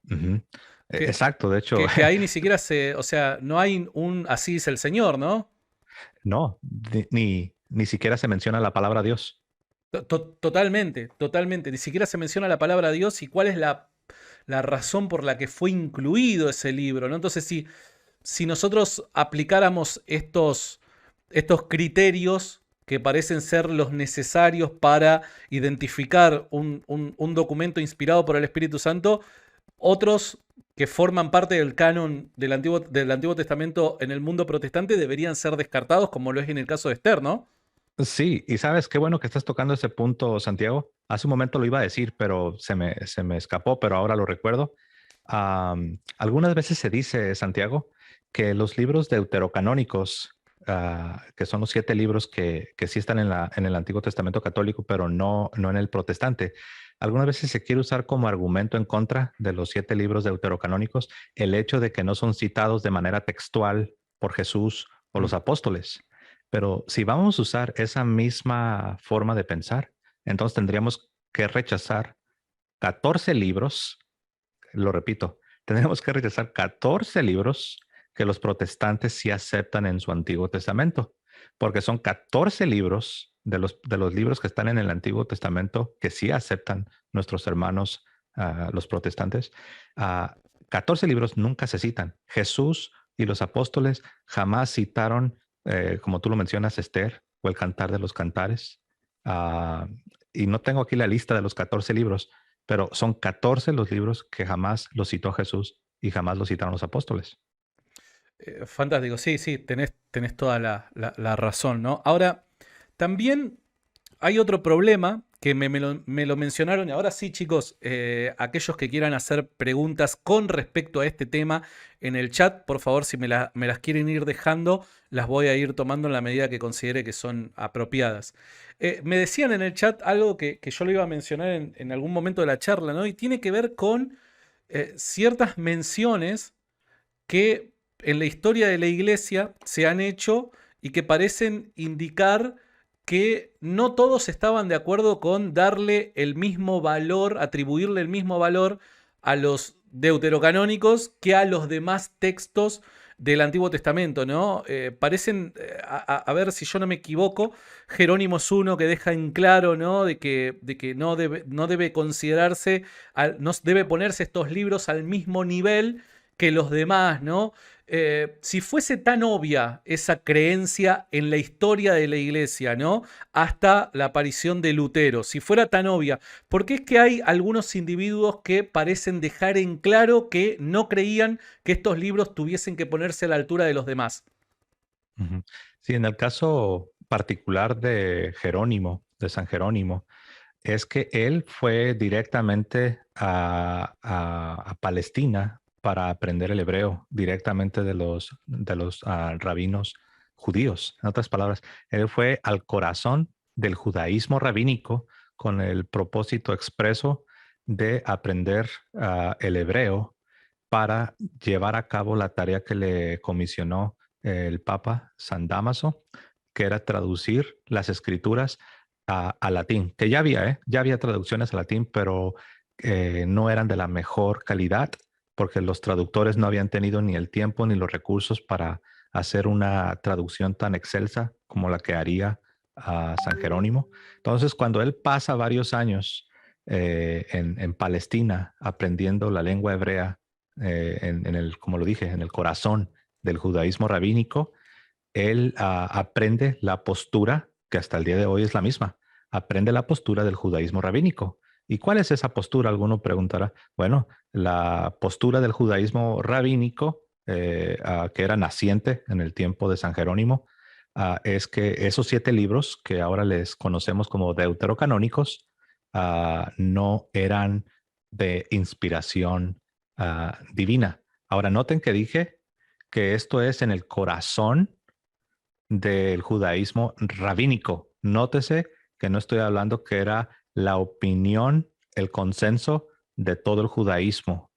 Uh-huh. Exacto, de hecho. Que ahí ni siquiera o sea, no hay un así dice el Señor, ¿no? No, ni siquiera se menciona la palabra Dios. Totalmente, totalmente. Ni siquiera se menciona la palabra Dios y cuál es la razón por la que fue incluido ese libro, ¿no? Entonces, si nosotros aplicáramos estos criterios que parecen ser los necesarios para identificar un documento inspirado por el Espíritu Santo, otros que forman parte del canon del Antiguo Testamento en el mundo protestante deberían ser descartados, como lo es en el caso de Esther, ¿no? Sí, y sabes, qué bueno que estás tocando ese punto, Santiago. Hace un momento lo iba a decir, pero se me escapó, pero ahora lo recuerdo. Algunas veces se dice, Santiago, que los libros deuterocanónicos, que son los 7 libros que sí están en el Antiguo Testamento católico, pero no en el protestante, algunas veces se quiere usar como argumento en contra de los 7 libros deuterocanónicos el hecho de que no son citados de manera textual por Jesús o los apóstoles. Pero si vamos a usar esa misma forma de pensar, entonces tendríamos que rechazar 14 libros, lo repito, tendríamos que rechazar 14 libros que los protestantes sí aceptan en su Antiguo Testamento. porque son 14 libros de los libros que están en el Antiguo Testamento que sí aceptan nuestros hermanos, los protestantes. Ah, 14 libros nunca se citan. Jesús y los apóstoles jamás citaron, como tú lo mencionas, Esther o el Cantar de los Cantares. Ah, y no tengo aquí la lista de los 14 libros, pero son 14 los libros que jamás los citó Jesús y jamás los citaron los apóstoles. Fantástico, sí, sí, tenés toda la razón, ¿no? Ahora, también hay otro problema que me lo mencionaron, y ahora sí, chicos, aquellos que quieran hacer preguntas con respecto a este tema en el chat, por favor, si me las quieren ir dejando, las voy a ir tomando en la medida que considere que son apropiadas. Me decían en el chat algo que yo lo iba a mencionar en algún momento de la charla, ¿no? Y tiene que ver con ciertas menciones que en la historia de la iglesia se han hecho y que parecen indicar que no todos estaban de acuerdo con darle el mismo valor, atribuirle el mismo valor a los deuterocanónicos que a los demás textos del Antiguo Testamento, ¿no? Parecen, a ver si yo no me equivoco, Jerónimo es uno que deja en claro, ¿no? De que no debe considerarse, no debe ponerse estos libros al mismo nivel que los demás, ¿no? Si fuese tan obvia esa creencia en la historia de la iglesia, ¿no? Hasta la aparición de Lutero, si fuera tan obvia, ¿por qué es que hay algunos individuos que parecen dejar en claro que no creían que estos libros tuviesen que ponerse a la altura de los demás? Ujú. Sí, en el caso particular de Jerónimo, de San Jerónimo, es que él fue directamente a Palestina para aprender el hebreo directamente de los rabinos judíos. En otras palabras, él fue al corazón del judaísmo rabínico con el propósito expreso de aprender el hebreo para llevar a cabo la tarea que le comisionó el Papa San Dámaso, que era traducir las escrituras a latín, que ya había traducciones a latín, pero no eran de la mejor calidad, porque los traductores no habían tenido ni el tiempo ni los recursos para hacer una traducción tan excelsa como la que haría San Jerónimo. Entonces, cuando él pasa varios años en Palestina aprendiendo la lengua hebrea, en el, como lo dije, en el corazón del judaísmo rabínico, él aprende la postura, que hasta el día de hoy es la misma, aprende la postura del judaísmo rabínico. ¿Y cuál es esa postura? Alguno preguntará. Bueno, la postura del judaísmo rabínico, que era naciente en el tiempo de San Jerónimo, es que esos 7 libros, que ahora les conocemos como deuterocanónicos, no eran de inspiración divina. Ahora, noten que dije que esto es en el corazón del judaísmo rabínico. Nótese que no estoy hablando que era la opinión, el consenso de todo el judaísmo,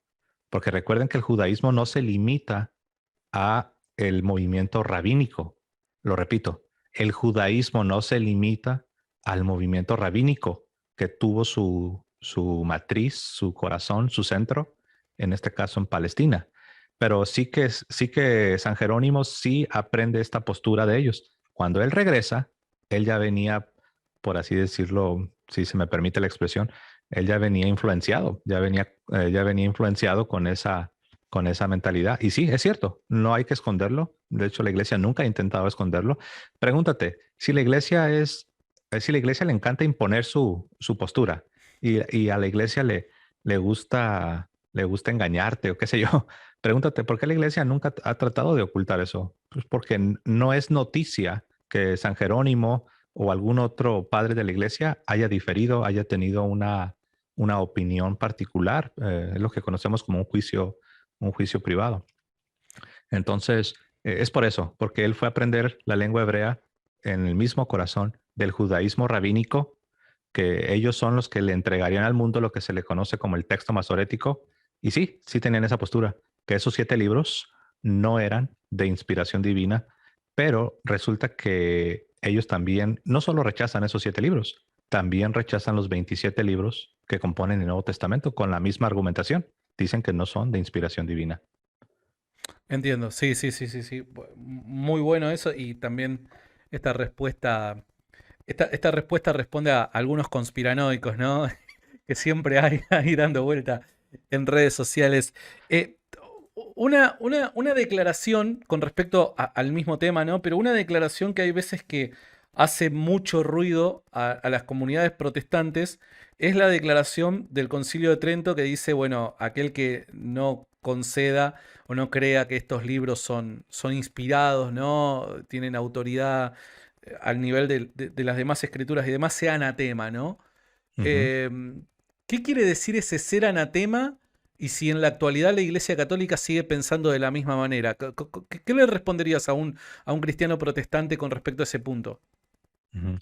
porque recuerden que el judaísmo no se limita a el movimiento rabínico. Lo repito, el judaísmo no se limita al movimiento rabínico que tuvo su matriz, su corazón, su centro, en este caso en Palestina. Pero sí que San Jerónimo sí aprende esta postura de ellos. Cuando él regresa, él ya venía, por así decirlo, si se me permite la expresión, él ya venía influenciado, ya venía influenciado con esa mentalidad. Y sí, es cierto, no hay que esconderlo. De hecho, la iglesia nunca ha intentado esconderlo. Pregúntate, si la iglesia le encanta imponer su postura y a la iglesia le gusta engañarte o qué sé yo, pregúntate, ¿por qué la iglesia nunca ha tratado de ocultar eso? Pues porque no es noticia que San Jerónimo o algún otro padre de la iglesia haya diferido, haya tenido una opinión particular, es lo que conocemos como un juicio privado. Entonces, es por eso, porque él fue a aprender la lengua hebrea en el mismo corazón del judaísmo rabínico, que ellos son los que le entregarían al mundo lo que se le conoce como el texto masorético. Y sí, sí tenían esa postura, que esos 7 libros no eran de inspiración divina, pero resulta que ellos también no solo rechazan esos 7 libros, también rechazan los 27 libros que componen el Nuevo Testamento con la misma argumentación. Dicen que no son de inspiración divina. Entiendo, sí, sí, sí, sí, sí. Muy bueno eso y también esta respuesta, esta respuesta responde a algunos conspiranoicos, ¿no? Que siempre hay ahí dando vuelta en redes sociales. Eh, una declaración con respecto al mismo tema, ¿no? Pero una declaración que hay veces que hace mucho ruido a las comunidades protestantes es la declaración del Concilio de Trento que dice, bueno, aquel que no conceda o no crea que estos libros son inspirados, ¿no? Tienen autoridad al nivel de las demás escrituras y demás, sea anatema, ¿no? Ujú. Em, ¿Qué quiere decir ese ser anatema? Y si en la actualidad la Iglesia Católica sigue pensando de la misma manera, ¿qué le responderías a un cristiano protestante con respecto a ese punto? Ujú.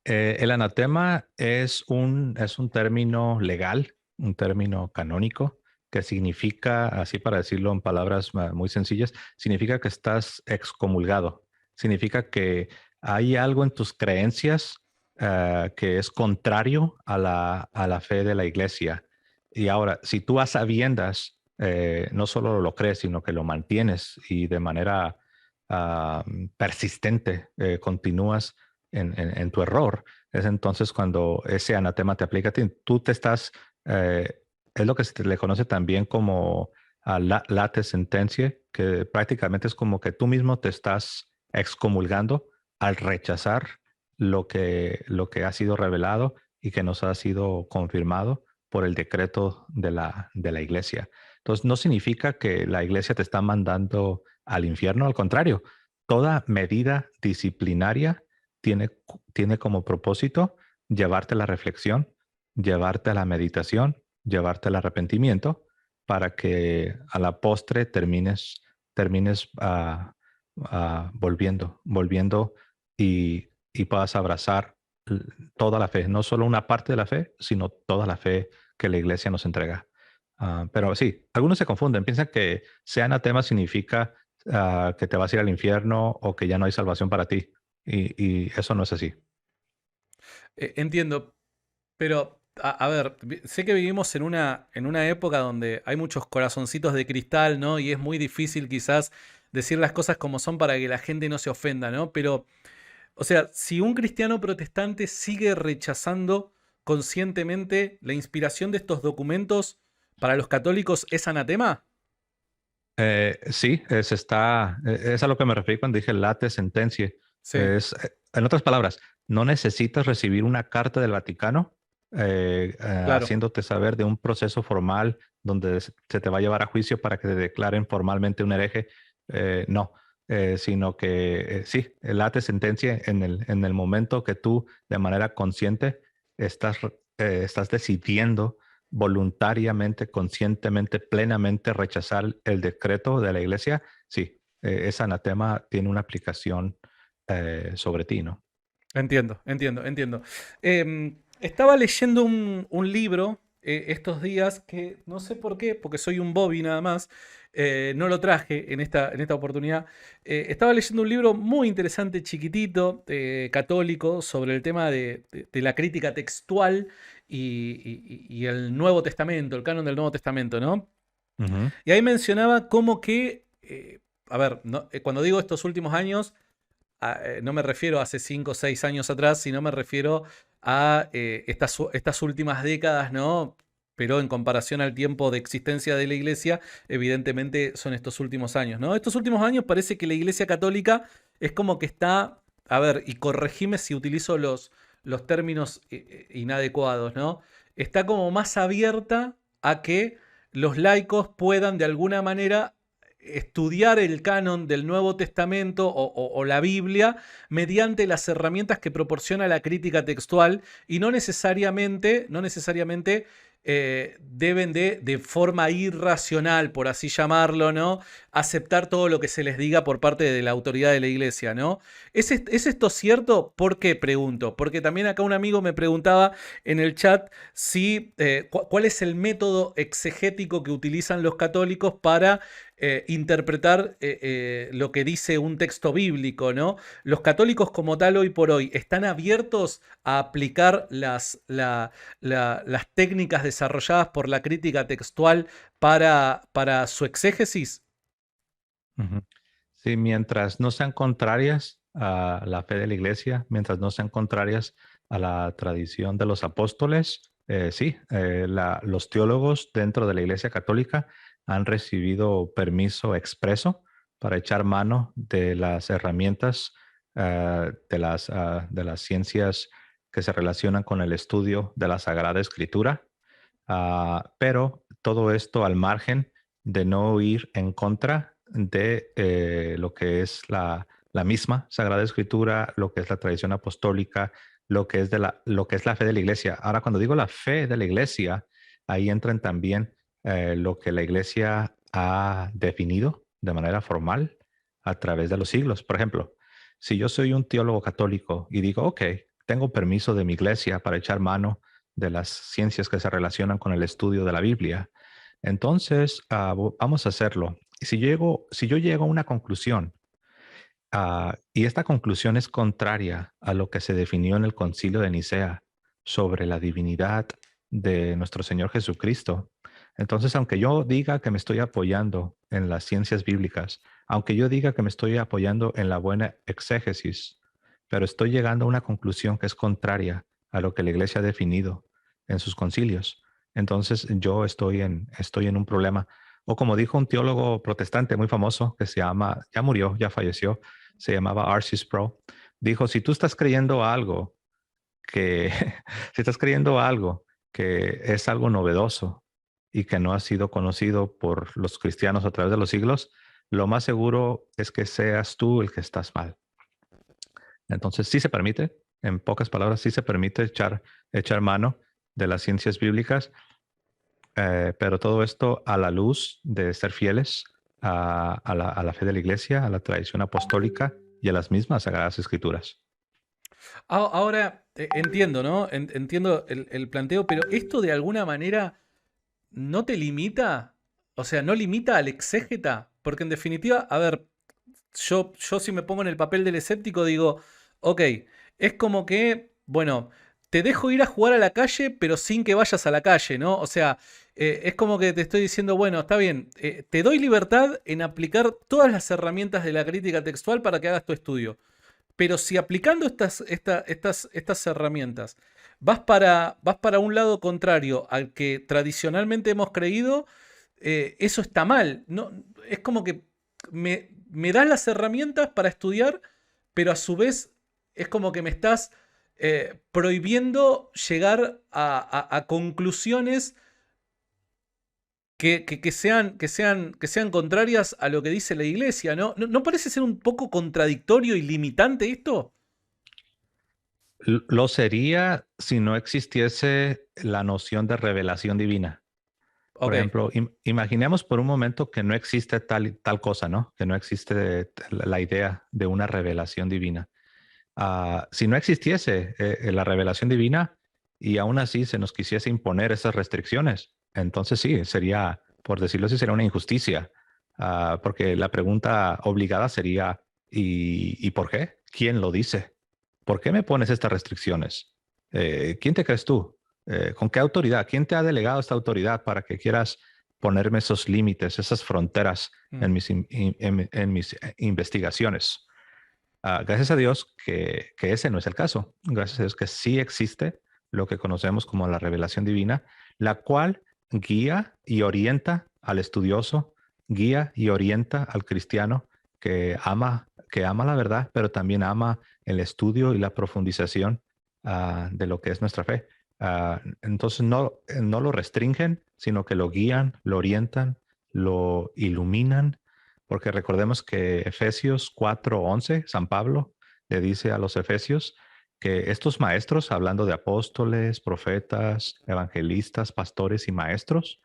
El anatema es un término legal, un término canónico, que significa, así para decirlo en palabras muy sencillas, significa que estás excomulgado. Significa que hay algo en tus creencias que es contrario a la fe de la iglesia. Y ahora, si tú a sabiendas no solo lo crees, sino que lo mantienes y de manera ah, persistente continúas en tu error, es entonces cuando ese anatema te aplica a ti. Tú te estás, eh, es lo que se le conoce también como late sentencia, que prácticamente es como que tú mismo te estás excomulgando al rechazar lo que ha sido revelado y que nos ha sido confirmado por el decreto de la iglesia. Entonces, no significa que la iglesia te está mandando al infierno, al contrario, toda medida disciplinaria tiene como propósito llevarte a la reflexión, llevarte a la meditación, llevarte al arrepentimiento, para que a la postre termines volviendo y puedas abrazar toda la fe, no solo una parte de la fe, sino toda la fe que la iglesia nos entrega. Pero sí, algunos se confunden, piensan que sea anatema significa que te vas a ir al infierno o que ya no hay salvación para ti. Y eso no es así. Entiendo, pero a ver, sé que vivimos en una época donde hay muchos corazoncitos de cristal, ¿no? Y es muy difícil quizás decir las cosas como son para que la gente no se ofenda, ¿no? Pero, o sea, si un cristiano protestante sigue rechazando conscientemente la inspiración de estos documentos, ¿para los católicos es anatema? Sí, es a lo que me refiero cuando dije late sentencia. Sí, En otras palabras, no necesitas recibir una carta del Vaticano claro. haciéndote saber de un proceso formal donde se te va a llevar a juicio para que te declaren formalmente un hereje. No, sino que sí, el late sentencia en el momento que tú de manera consciente estás decidiendo voluntariamente, conscientemente, plenamente rechazar el decreto de la iglesia, sí, ese anatema tiene una aplicación sobre ti, ¿no? Entiendo, entiendo, entiendo. Estaba leyendo un libro estos días que no sé por qué, porque soy un Bobby nada más, no lo traje en esta oportunidad. Estaba leyendo un libro muy interesante, chiquitito, católico, sobre el tema de la crítica textual y el Nuevo Testamento, el canon del Nuevo Testamento, ¿no? Ujú. Y ahí mencionaba como que, a ver, cuando digo estos últimos años, no me refiero a hace 5 o 6 años atrás, sino me refiero a estas últimas décadas, ¿no? Pero en comparación al tiempo de existencia de la iglesia, evidentemente son estos últimos años, ¿no? Estos últimos años parece que la iglesia católica es como que está, a ver, y corregime si utilizo los términos inadecuados, ¿no? Está como más abierta a que los laicos puedan de alguna manera estudiar el canon del Nuevo Testamento o la Biblia mediante las herramientas que proporciona la crítica textual y no necesariamente deben de forma irracional, por así llamarlo, ¿no? Aceptar todo lo que se les diga por parte de la autoridad de la iglesia, ¿no? ¿Es esto cierto? ¿Por qué pregunto? Porque también acá un amigo me preguntaba en el chat si cuál es el método exegético que utilizan los católicos para interpretar lo que dice un texto bíblico, ¿no? Los católicos como tal hoy por hoy están abiertos a aplicar las técnicas desarrolladas por la crítica textual para su exégesis. Ujú. Sí, mientras no sean contrarias a la fe de la iglesia mientras no sean contrarias a la tradición de los apóstoles. Sí, los teólogos dentro de la Iglesia Católica han recibido permiso expreso para echar mano de las herramientas de las ciencias que se relacionan con el estudio de la Sagrada Escritura, pero todo esto al margen de no ir en contra de lo que es la misma Sagrada Escritura, lo que es la tradición apostólica, lo que es la fe de la iglesia. Ahora, cuando digo la fe de la iglesia, ahí entran también lo que la iglesia ha definido de manera formal a través de los siglos. Por ejemplo, si yo soy un teólogo católico y digo, ok, tengo permiso de mi iglesia para echar mano de las ciencias que se relacionan con el estudio de la Biblia, entonces vamos a hacerlo. Y si yo llego a una conclusión, y esta conclusión es contraria a lo que se definió en el Concilio de Nicea sobre la divinidad de nuestro Señor Jesucristo. Entonces, aunque yo diga que me estoy apoyando en las ciencias bíblicas, aunque yo diga que me estoy apoyando en la buena exégesis, pero estoy llegando a una conclusión que es contraria a lo que la Iglesia ha definido en sus concilios, entonces yo estoy en un problema. O como dijo un teólogo protestante muy famoso que ya murió, ya falleció, se llamaba R.C. Sproul, dijo, si tú estás creyendo algo que, si estás creyendo algo que es algo novedoso y que no ha sido conocido por los cristianos a través de los siglos, lo más seguro es que seas tú el que estás mal. Entonces sí se permite, en pocas palabras, sí se permite echar mano de las ciencias bíblicas, pero todo esto a la luz de ser fieles a la fe de la iglesia, a la tradición apostólica y a las mismas Sagradas Escrituras. Ahora entiendo, ¿no? Entiendo el planteo, pero esto de alguna manera no te limita, o sea, no limita al exégeta, porque en definitiva, a ver, yo si me pongo en el papel del escéptico digo, ok, es como que, bueno, te dejo ir a jugar a la calle, pero sin que vayas a la calle, ¿no? O sea, es como que te estoy diciendo, bueno, está bien, te doy libertad en aplicar todas las herramientas de la crítica textual para que hagas tu estudio. Pero si aplicando estas herramientas vas para un lado contrario al que tradicionalmente hemos creído, eso está mal. No, es como que me das las herramientas para estudiar, pero a su vez es como que me estás prohibiendo llegar a conclusiones que sean contrarias a lo que dice la iglesia, ¿no? ¿No parece ser un poco contradictorio y limitante esto? Lo sería si no existiese la noción de revelación divina. Por Ok. ejemplo, imaginemos por un momento que no existe tal cosa, ¿no? Que no existe la idea de una revelación divina. Si no existiese la revelación divina y aún así se nos quisiese imponer esas restricciones, entonces sí, sería, por decirlo así, sería una injusticia. Porque la pregunta obligada sería, ¿y por qué? ¿Quién lo dice? ¿Por qué me pones estas restricciones? ¿Quién te crees tú? ¿Con qué autoridad? ¿Quién te ha delegado esta autoridad para que quieras ponerme esos límites, esas fronteras Mm. en mis investigaciones? Gracias a Dios que ese no es el caso. Gracias a Dios que sí existe lo que conocemos como la revelación divina, la cual guía y orienta al estudioso, guía y orienta al cristiano que ama la verdad, pero también ama el estudio y la profundización de lo que es nuestra fe. Entonces no lo restringen, sino que lo guían, lo orientan, lo iluminan, porque recordemos que Efesios 4:11, San Pablo le dice a los efesios que estos maestros, hablando de apóstoles, profetas, evangelistas, pastores y maestros,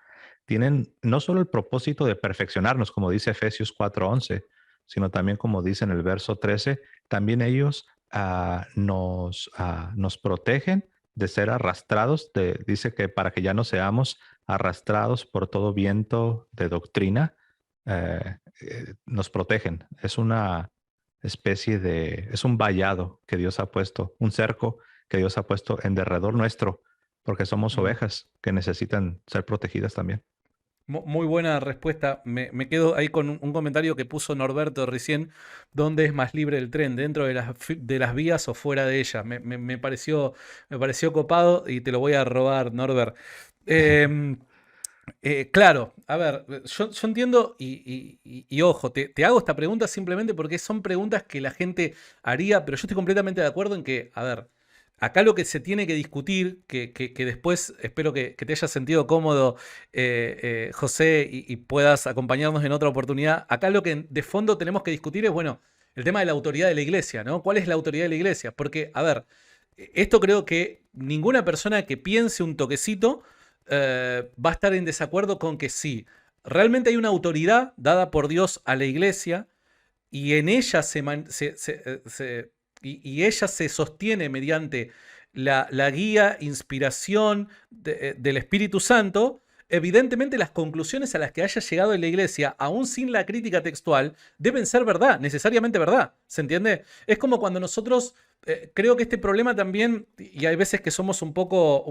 tienen no solo el propósito de perfeccionarnos, como dice Efesios 4:11, sino también como dice en el verso 13, también ellos nos protegen de ser arrastrados, dice que para que ya no seamos arrastrados por todo viento de doctrina, nos protegen. Es una es un vallado que Dios ha puesto, un cerco que Dios ha puesto en derredor nuestro, porque somos Mm. ovejas que necesitan ser protegidas también. Muy buena respuesta. Me quedo ahí con un comentario que puso Norberto recién. ¿Dónde es más libre el tren? ¿Dentro de de las vías o fuera de ellas? Me pareció copado y te lo voy a robar, Norbert. Em, claro, a ver, yo entiendo y ojo, te hago esta pregunta simplemente porque son preguntas que la gente haría, pero yo estoy completamente de acuerdo en que, a ver, acá lo que se tiene que discutir, que después espero que te hayas sentido cómodo, José, y puedas acompañarnos en otra oportunidad, acá lo que de fondo tenemos que discutir es, bueno, el tema de la autoridad de la iglesia, ¿no? ¿Cuál es la autoridad de la iglesia? Porque, a ver, esto creo que ninguna persona que piense un toquecito va a estar en desacuerdo con que sí, realmente hay una autoridad dada por Dios a la iglesia y en ella y ella se sostiene mediante la guía, inspiración del Espíritu Santo. Evidentemente las conclusiones a las que haya llegado en la iglesia, aún sin la crítica textual, deben ser verdad, necesariamente verdad. ¿Se entiende? Es como cuando nosotros, creo que este problema también, y hay veces que somos un poco,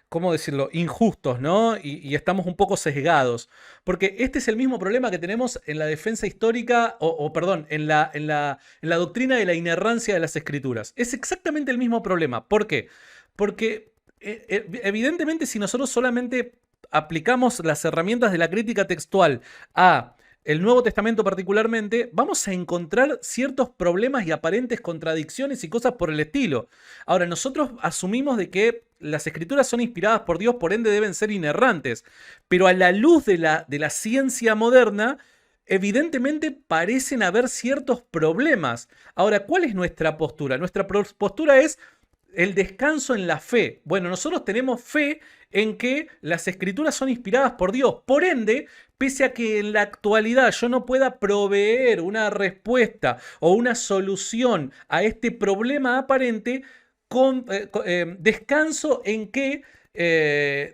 ¿cómo decirlo?, injustos, ¿no? Y estamos un poco sesgados. Porque este es el mismo problema que tenemos en la defensa histórica, perdón, en la doctrina de la inerrancia de las escrituras. Es exactamente el mismo problema. ¿Por qué? Porque evidentemente si nosotros solamente aplicamos las herramientas de la crítica textual a el Nuevo Testamento particularmente, vamos a encontrar ciertos problemas y aparentes contradicciones y cosas por el estilo. Ahora, nosotros asumimos de que las escrituras son inspiradas por Dios, por ende deben ser inerrantes, pero a la luz de la ciencia moderna, evidentemente parecen haber ciertos problemas. Ahora, ¿cuál es nuestra postura? Nuestra postura es el descanso en la fe. Bueno, nosotros tenemos fe en que las escrituras son inspiradas por Dios. Por ende, pese a que en la actualidad yo no pueda proveer una respuesta o una solución a este problema aparente, descanso en que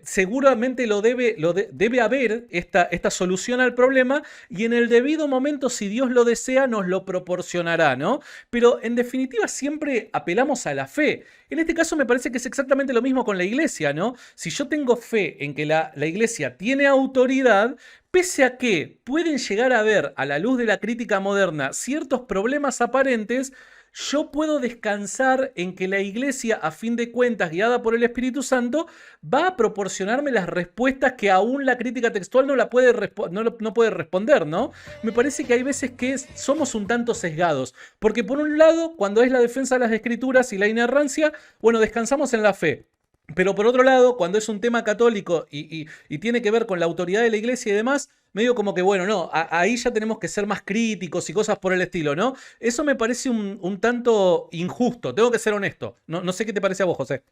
seguramente debe haber esta solución al problema y en el debido momento, si Dios lo desea, nos lo proporcionará, ¿no? Pero en definitiva siempre apelamos a la fe. En este caso me parece que es exactamente lo mismo con la iglesia, ¿no? Si yo tengo fe en que la iglesia tiene autoridad, pese a que pueden llegar a ver a la luz de la crítica moderna ciertos problemas aparentes, yo puedo descansar en que la iglesia, a fin de cuentas, guiada por el Espíritu Santo, va a proporcionarme las respuestas que aún la crítica textual no, no puede responder, ¿no? Me parece que hay veces que somos un tanto sesgados, porque por un lado, cuando es la defensa de las escrituras y la inerrancia, bueno, descansamos en la fe. Pero por otro lado, cuando es un tema católico y tiene que ver con la autoridad de la iglesia y demás, medio como que, bueno, no, ahí ya tenemos que ser más críticos y cosas por el estilo, ¿no? Eso me parece un tanto injusto, tengo que ser honesto. No sé qué te parece a vos, José.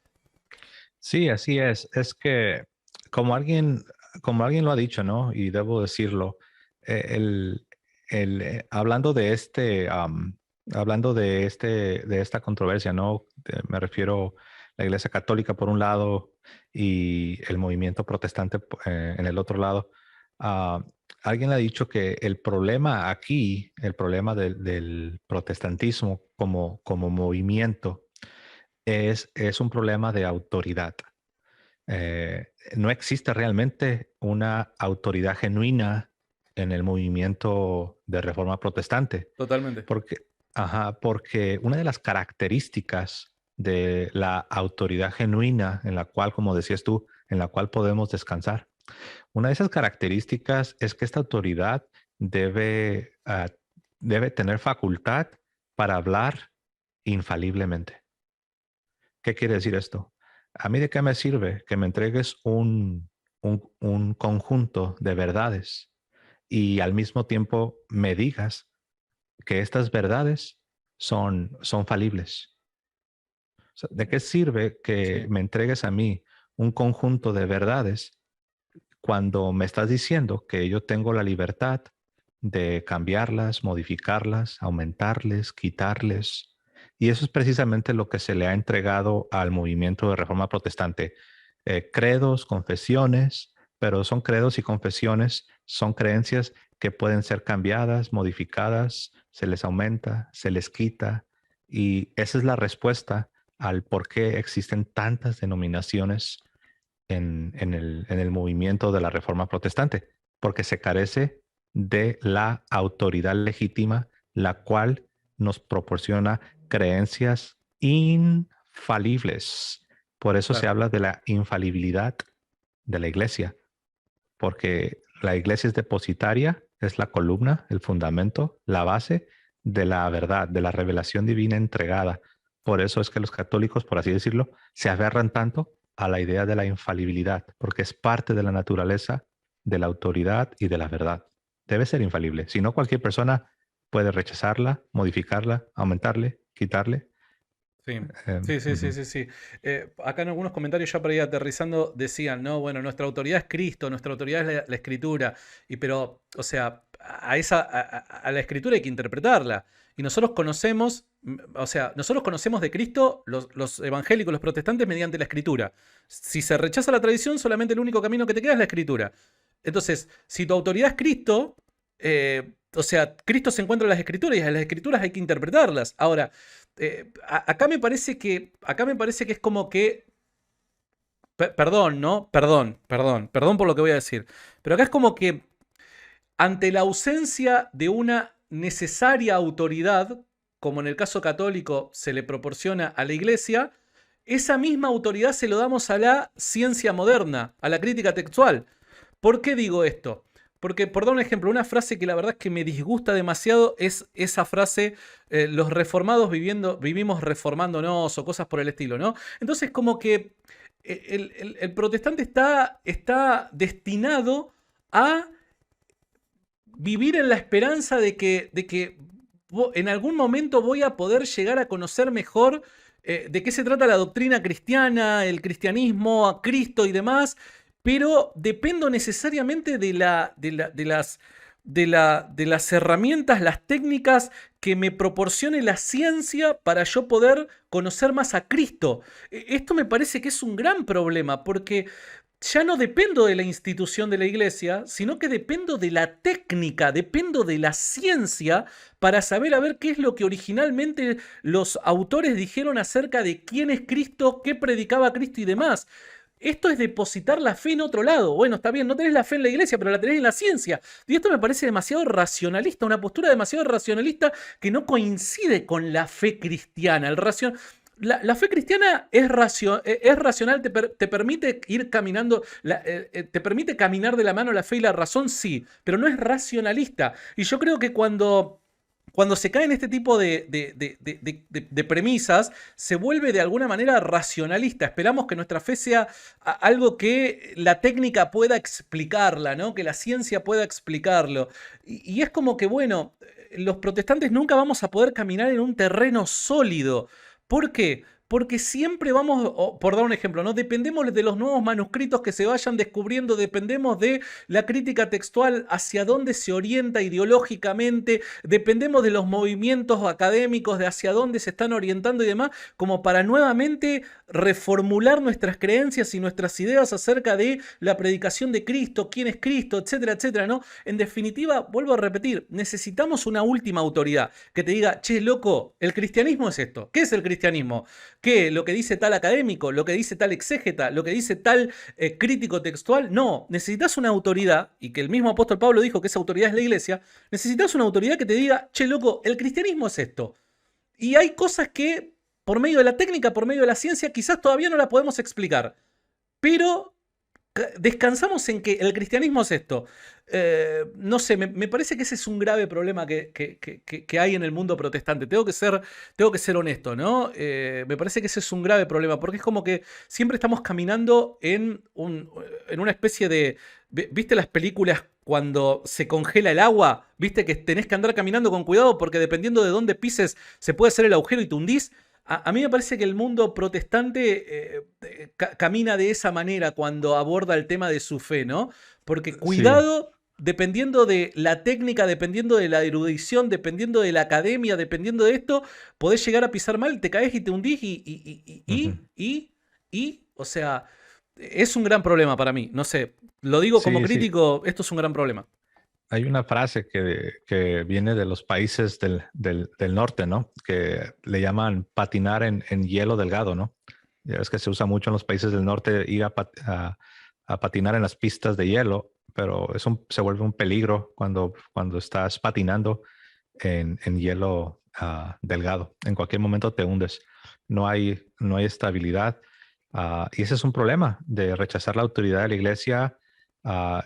Sí, así es. Es que como alguien, como alguien lo ha dicho, ¿no? Y debo decirlo, eh, el, hablando de hablando de esta controversia, ¿no? Me refiero a la Iglesia Católica por un lado y el movimiento protestante en el otro lado. ah, Alguien ha dicho que el problema aquí, el problema del protestantismo como movimiento, es un problema de autoridad. No existe realmente una autoridad genuina en el movimiento de reforma protestante, Totalmente. porque una de las características de la autoridad genuina en la cual, como decías tú, en la cual podemos descansar, una de esas características es que esta autoridad debe tener facultad para hablar infaliblemente. ¿Qué quiere decir esto? ¿A mí de qué me sirve que me entregues un conjunto de verdades y al mismo tiempo me digas que estas verdades son falibles? O sea, ¿de qué sirve que Sí. me entregues a mí un conjunto de verdades cuando me estás diciendo que yo tengo la libertad de cambiarlas, modificarlas, aumentarles, quitarles? Y eso es precisamente lo que se le ha entregado al movimiento de reforma protestante. Credos, confesiones, pero son credos y confesiones, son creencias que pueden ser cambiadas, modificadas, se les aumenta, se les quita. Y esa es la respuesta al por qué existen tantas denominaciones en el movimiento de la Reforma Protestante, porque se carece de la autoridad legítima, la cual nos proporciona creencias infalibles. Por eso se Claro, habla de la infalibilidad de la iglesia, porque la iglesia es depositaria, es la columna, el fundamento, la base de la verdad, de la revelación divina entregada. Por eso es que los católicos, por así decirlo, se aferran tanto a la idea de la infalibilidad, porque es parte de la naturaleza, de la autoridad y de la verdad. Debe ser infalible. Si no, cualquier persona puede rechazarla, modificarla, aumentarle, quitarle. sí. Eh, Sí, sí, sí, ujú. sí, sí. Acá en algunos comentarios ya por ahí aterrizando decían, no, bueno, nuestra autoridad es Cristo, nuestra autoridad es la Escritura, pero, o sea, a la Escritura hay que interpretarla. Y nosotros conocemos, o sea, nosotros conocemos de Cristo, los evangélicos, los protestantes, mediante la Escritura. Si se rechaza la tradición, solamente el único camino que te queda es la Escritura. Entonces, si tu autoridad es Cristo, o sea, Cristo se encuentra en las Escrituras y en las Escrituras hay que interpretarlas. Ahora, acá me parece que es como que, perdón, ¿no? Perdón por lo que voy a decir. Pero acá es como que ante la ausencia de una necesaria autoridad, como en el caso católico se le proporciona a la Iglesia, esa misma autoridad se lo damos a la ciencia moderna, a la crítica textual. ¿Por qué digo esto? Porque, por dar un ejemplo, una frase que la verdad es que me disgusta demasiado es esa frase, los reformados vivimos reformándonos o cosas por el estilo, ¿no? Entonces, como que el protestante está destinado a vivir en la esperanza de que en algún momento voy a poder llegar a conocer mejor de qué se trata la doctrina cristiana, el cristianismo, a Cristo y demás, pero dependo necesariamente de las herramientas, las técnicas que me proporcione la ciencia para yo poder conocer más a Cristo. Esto me parece que es un gran problema porque ya no dependo de la institución de la iglesia, sino que dependo de la técnica, dependo de la ciencia para saber a ver qué es lo que originalmente los autores dijeron acerca de quién es Cristo, qué predicaba Cristo y demás. Esto es depositar la fe en otro lado. Bueno, está bien, no tenés la fe en la iglesia, pero la tenés en la ciencia. Y esto me parece demasiado racionalista, una postura demasiado racionalista que no coincide con la fe cristiana. La fe cristiana es racional, te permite ir caminando, te permite caminar de la mano la fe y la razón, sí, pero no es racionalista. Y yo creo que cuando se caen este tipo de premisas, se vuelve de alguna manera racionalista. Esperamos que nuestra fe sea algo que la técnica pueda explicarla, ¿no? Que la ciencia pueda explicarlo. Y es como que, bueno, los protestantes nunca vamos a poder caminar en un terreno sólido. ¿Por qué? Porque siempre vamos, por dar un ejemplo, ¿no? Dependemos de los nuevos manuscritos que se vayan descubriendo, dependemos de la crítica textual, hacia dónde se orienta ideológicamente, dependemos de los movimientos académicos, de hacia dónde se están orientando y demás, como para nuevamente reformular nuestras creencias y nuestras ideas acerca de la predicación de Cristo, quién es Cristo, etcétera, etcétera, ¿no? En definitiva, vuelvo a repetir, necesitamos una última autoridad que te diga, che, loco, el cristianismo es esto. ¿Qué es el cristianismo? ¿Qué? ¿Lo que dice tal académico? ¿Lo que dice tal exégeta? ¿Lo que dice tal crítico textual? No, necesitas una autoridad, y que el mismo apóstol Pablo dijo que esa autoridad es la iglesia, necesitas una autoridad que te diga, che, loco, el cristianismo es esto. Y hay cosas que, por medio de la técnica, por medio de la ciencia, quizás todavía no la podemos explicar, pero descansamos en que el cristianismo es esto. No sé, me parece que ese es un grave problema que hay en el mundo protestante. Tengo que ser honesto, ¿no? Me parece que ese es un grave problema, porque es como que siempre estamos caminando en una especie de... ¿Viste las películas cuando se congela el agua? ¿Viste que tenés que andar caminando con cuidado porque dependiendo de dónde pises se puede hacer el agujero y te hundís? A mí me parece que el mundo protestante camina de esa manera cuando aborda el tema de su fe, ¿no? Porque Sí. cuidado, dependiendo de la técnica, dependiendo de la erudición, dependiendo de la academia, dependiendo de esto, podés llegar a pisar mal, te caes y te hundís Ujú. o sea, es un gran problema para mí. No sé, lo digo como Sí, sí. crítico, esto es un gran problema. Hay una frase que viene de los países del norte, ¿no? Que le llaman patinar en hielo delgado, ¿no? Ya ves que se usa mucho en los países del norte ir a patinar en las pistas de hielo, pero se vuelve un peligro cuando estás patinando en hielo delgado. En cualquier momento te hundes. No hay estabilidad. Y ese es un problema de rechazar la autoridad de la iglesia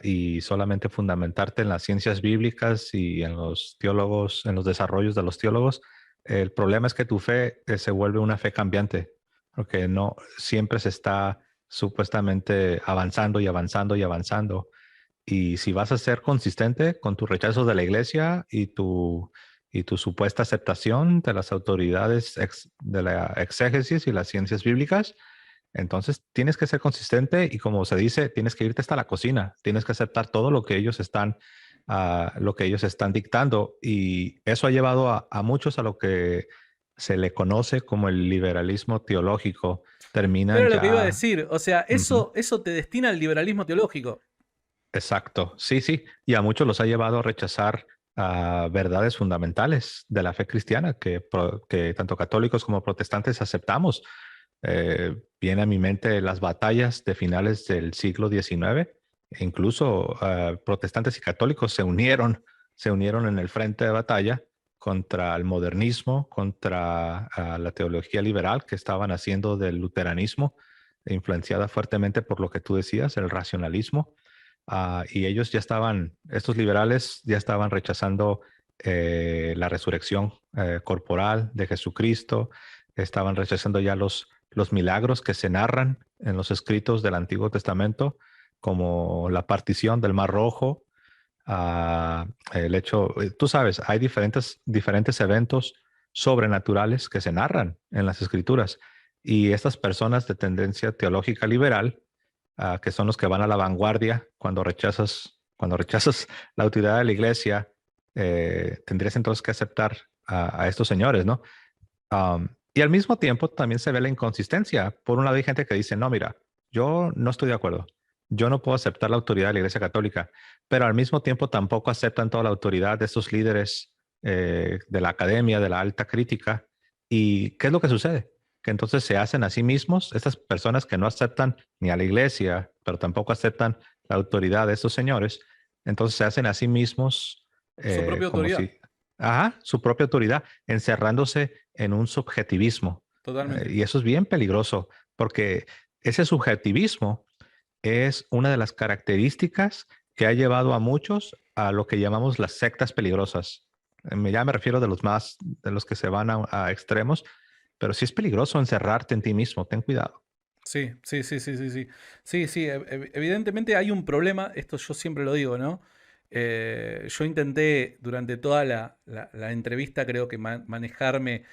y solamente fundamentarte en las ciencias bíblicas y en los teólogos, en los desarrollos de los teólogos. El problema es que tu fe se vuelve una fe cambiante, porque no siempre se está supuestamente avanzando y avanzando y avanzando. Y si vas a ser consistente con tu rechazo de la iglesia y tu supuesta aceptación de las autoridades de la exégesis y las ciencias bíblicas, entonces tienes que ser consistente y como se dice, tienes que irte hasta la cocina, tienes que aceptar todo lo que ellos están dictando y eso ha llevado a muchos a lo que se le conoce como el liberalismo teológico. Terminan Era lo que iba a ya. decir. O sea, Ujú. eso te destina al liberalismo teológico. Exacto, sí, sí, y a muchos los ha llevado a rechazar verdades fundamentales de la fe cristiana que tanto católicos como protestantes aceptamos. Viene a mi mente las batallas de finales del siglo XIX, e incluso protestantes y católicos se unieron en el frente de batalla contra el modernismo, contra la teología liberal que estaban haciendo del luteranismo, influenciada fuertemente por lo que tú decías, el racionalismo. Y estos liberales ya estaban rechazando la resurrección corporal de Jesucristo, estaban rechazando ya los milagros que se narran en los escritos del Antiguo Testamento, como la partición del Mar Rojo, el hecho, tú sabes, hay diferentes eventos sobrenaturales que se narran en las escrituras y estas personas de tendencia teológica liberal que son los que van a la vanguardia cuando rechazas la autoridad de la iglesia, tendrías entonces que aceptar a estos señores, ¿no? Y al mismo tiempo también se ve la inconsistencia. Por un lado hay gente que dice, no, mira, yo no estoy de acuerdo. Yo no puedo aceptar la autoridad de la iglesia católica, pero al mismo tiempo tampoco aceptan toda la autoridad de estos líderes de la academia, de la alta crítica. ¿Y qué es lo que sucede? Que entonces se hacen a sí mismos, estas personas que no aceptan ni a la iglesia, pero tampoco aceptan la autoridad de estos señores, entonces se hacen a sí mismos Su propia como autoridad. si, su propia autoridad, encerrándose en un subjetivismo. Totalmente. Y eso es bien peligroso, porque ese subjetivismo es una de las características que ha llevado a muchos a lo que llamamos las sectas peligrosas. Ya me refiero de los que se van a extremos, pero sí es peligroso encerrarte en ti mismo, ten cuidado. Sí, sí, sí, sí, sí, sí. Sí, sí, evidentemente hay un problema, esto yo siempre lo digo, ¿no? Yo intenté durante toda la entrevista, creo que manejarme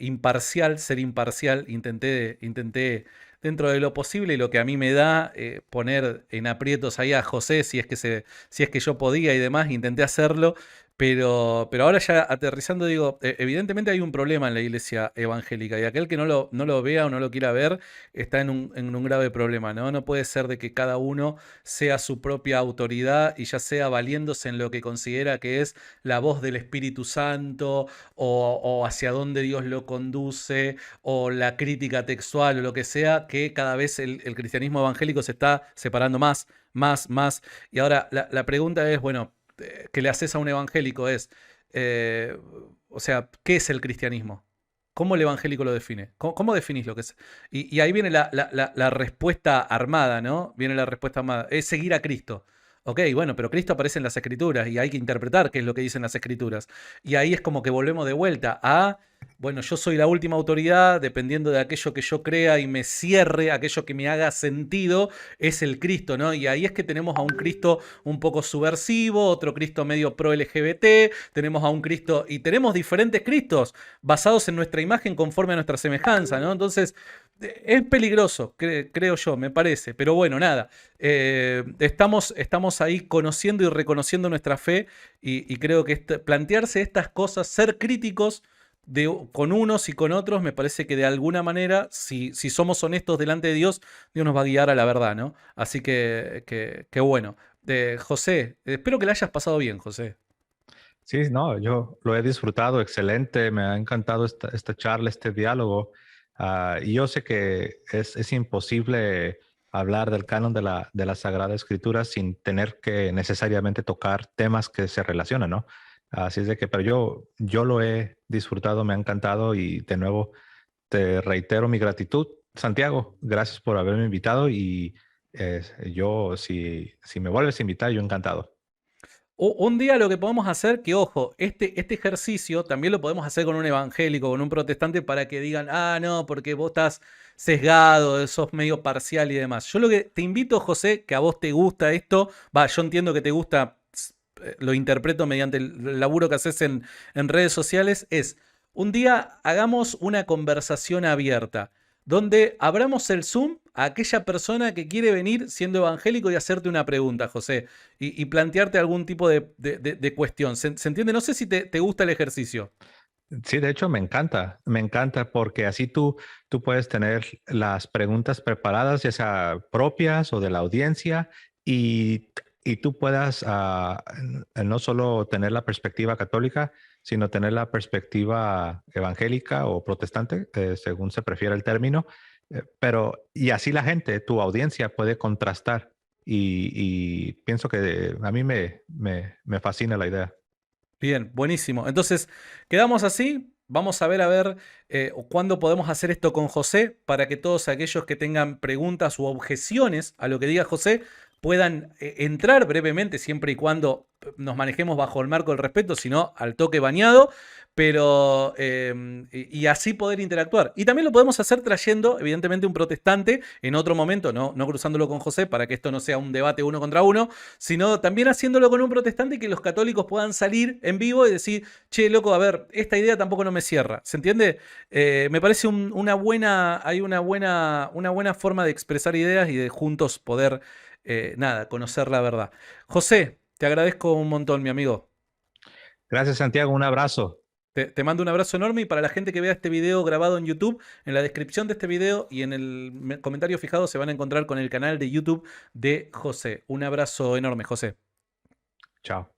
imparcial, ser imparcial, intenté dentro de lo posible y lo que a mí me da poner en aprietos ahí a José si es que yo podía y demás, intenté hacerlo. Pero ahora ya aterrizando digo, evidentemente hay un problema en la iglesia evangélica y aquel que no lo vea o no lo quiera ver está en un grave problema, ¿no? No puede ser de que cada uno sea su propia autoridad y ya sea valiéndose en lo que considera que es la voz del Espíritu Santo o hacia dónde Dios lo conduce o la crítica textual o lo que sea, que cada vez el cristianismo evangélico se está separando más, más, más. Y ahora la pregunta es, bueno, que le haces a un evangélico es, eh, o sea, ¿qué es el cristianismo? ¿Cómo el evangélico lo define? ¿Cómo definís lo que es? Y ahí viene la respuesta armada, ¿no? Viene la respuesta armada. Es seguir a Cristo. Ok, bueno, pero Cristo aparece en las Escrituras y hay que interpretar qué es lo que dicen las Escrituras. Y ahí es como que volvemos de vuelta a, bueno, yo soy la última autoridad, dependiendo de aquello que yo crea y me cierre, aquello que me haga sentido, es el Cristo, ¿no? Y ahí es que tenemos a un Cristo un poco subversivo, otro Cristo medio pro LGBT, tenemos a un Cristo y tenemos diferentes Cristos basados en nuestra imagen conforme a nuestra semejanza, ¿no? Entonces, es peligroso, creo yo, me parece. Pero bueno, nada, estamos ahí conociendo y reconociendo nuestra fe y creo que plantearse estas cosas, ser críticos con unos y con otros, me parece que de alguna manera, si somos honestos delante de Dios, Dios nos va a guiar a la verdad, ¿no? Así que bueno. José, espero que la hayas pasado bien, José. Sí, no, yo lo he disfrutado, excelente, me ha encantado esta charla, este diálogo. Y yo sé que es imposible hablar del canon de la Sagrada Escritura sin tener que necesariamente tocar temas que se relacionan, ¿no? Así es de que, pero yo lo he disfrutado, me ha encantado y de nuevo te reitero mi gratitud. Santiago, gracias por haberme invitado y yo, si me vuelves a invitar, yo encantado. Un día lo que podemos hacer, que ojo, este ejercicio también lo podemos hacer con un evangélico, con un protestante, para que digan, ah, no, porque vos estás sesgado, sos medio parcial y demás. Yo lo que te invito, José, que a vos te gusta esto, yo entiendo que te gusta, lo interpreto mediante el laburo que haces en redes sociales, es un día hagamos una conversación abierta donde abramos el Zoom a aquella persona que quiere venir siendo evangélico y hacerte una pregunta, José, y plantearte algún tipo de cuestión. ¿Se entiende? No sé si te gusta el ejercicio. Sí, de hecho me encanta porque así tú puedes tener las preguntas preparadas, ya sea propias o de la audiencia, y tú puedas no solo tener la perspectiva católica, sino tener la perspectiva evangélica o protestante, según se prefiera el término, y así la gente, tu audiencia puede contrastar y pienso que a mí me fascina la idea. Bien, buenísimo. Entonces, quedamos así. Vamos a ver cuándo podemos hacer esto con José para que todos aquellos que tengan preguntas u objeciones a lo que diga José puedan entrar brevemente, siempre y cuando nos manejemos bajo el marco del respeto, sino al toque bañado, pero y así poder interactuar. Y también lo podemos hacer trayendo, evidentemente, un protestante en otro momento, no cruzándolo con José para que esto no sea un debate uno contra uno, sino también haciéndolo con un protestante y que los católicos puedan salir en vivo y decir, che, loco, a ver, esta idea tampoco no me cierra. ¿Se entiende? Me parece una buena forma de expresar ideas y de juntos poder, conocer la verdad. José, te agradezco un montón, mi amigo. Gracias, Santiago. Un abrazo. Te mando un abrazo enorme y para la gente que vea este video grabado en YouTube, en la descripción de este video y en el comentario fijado se van a encontrar con el canal de YouTube de José. Un abrazo enorme, José. Chao.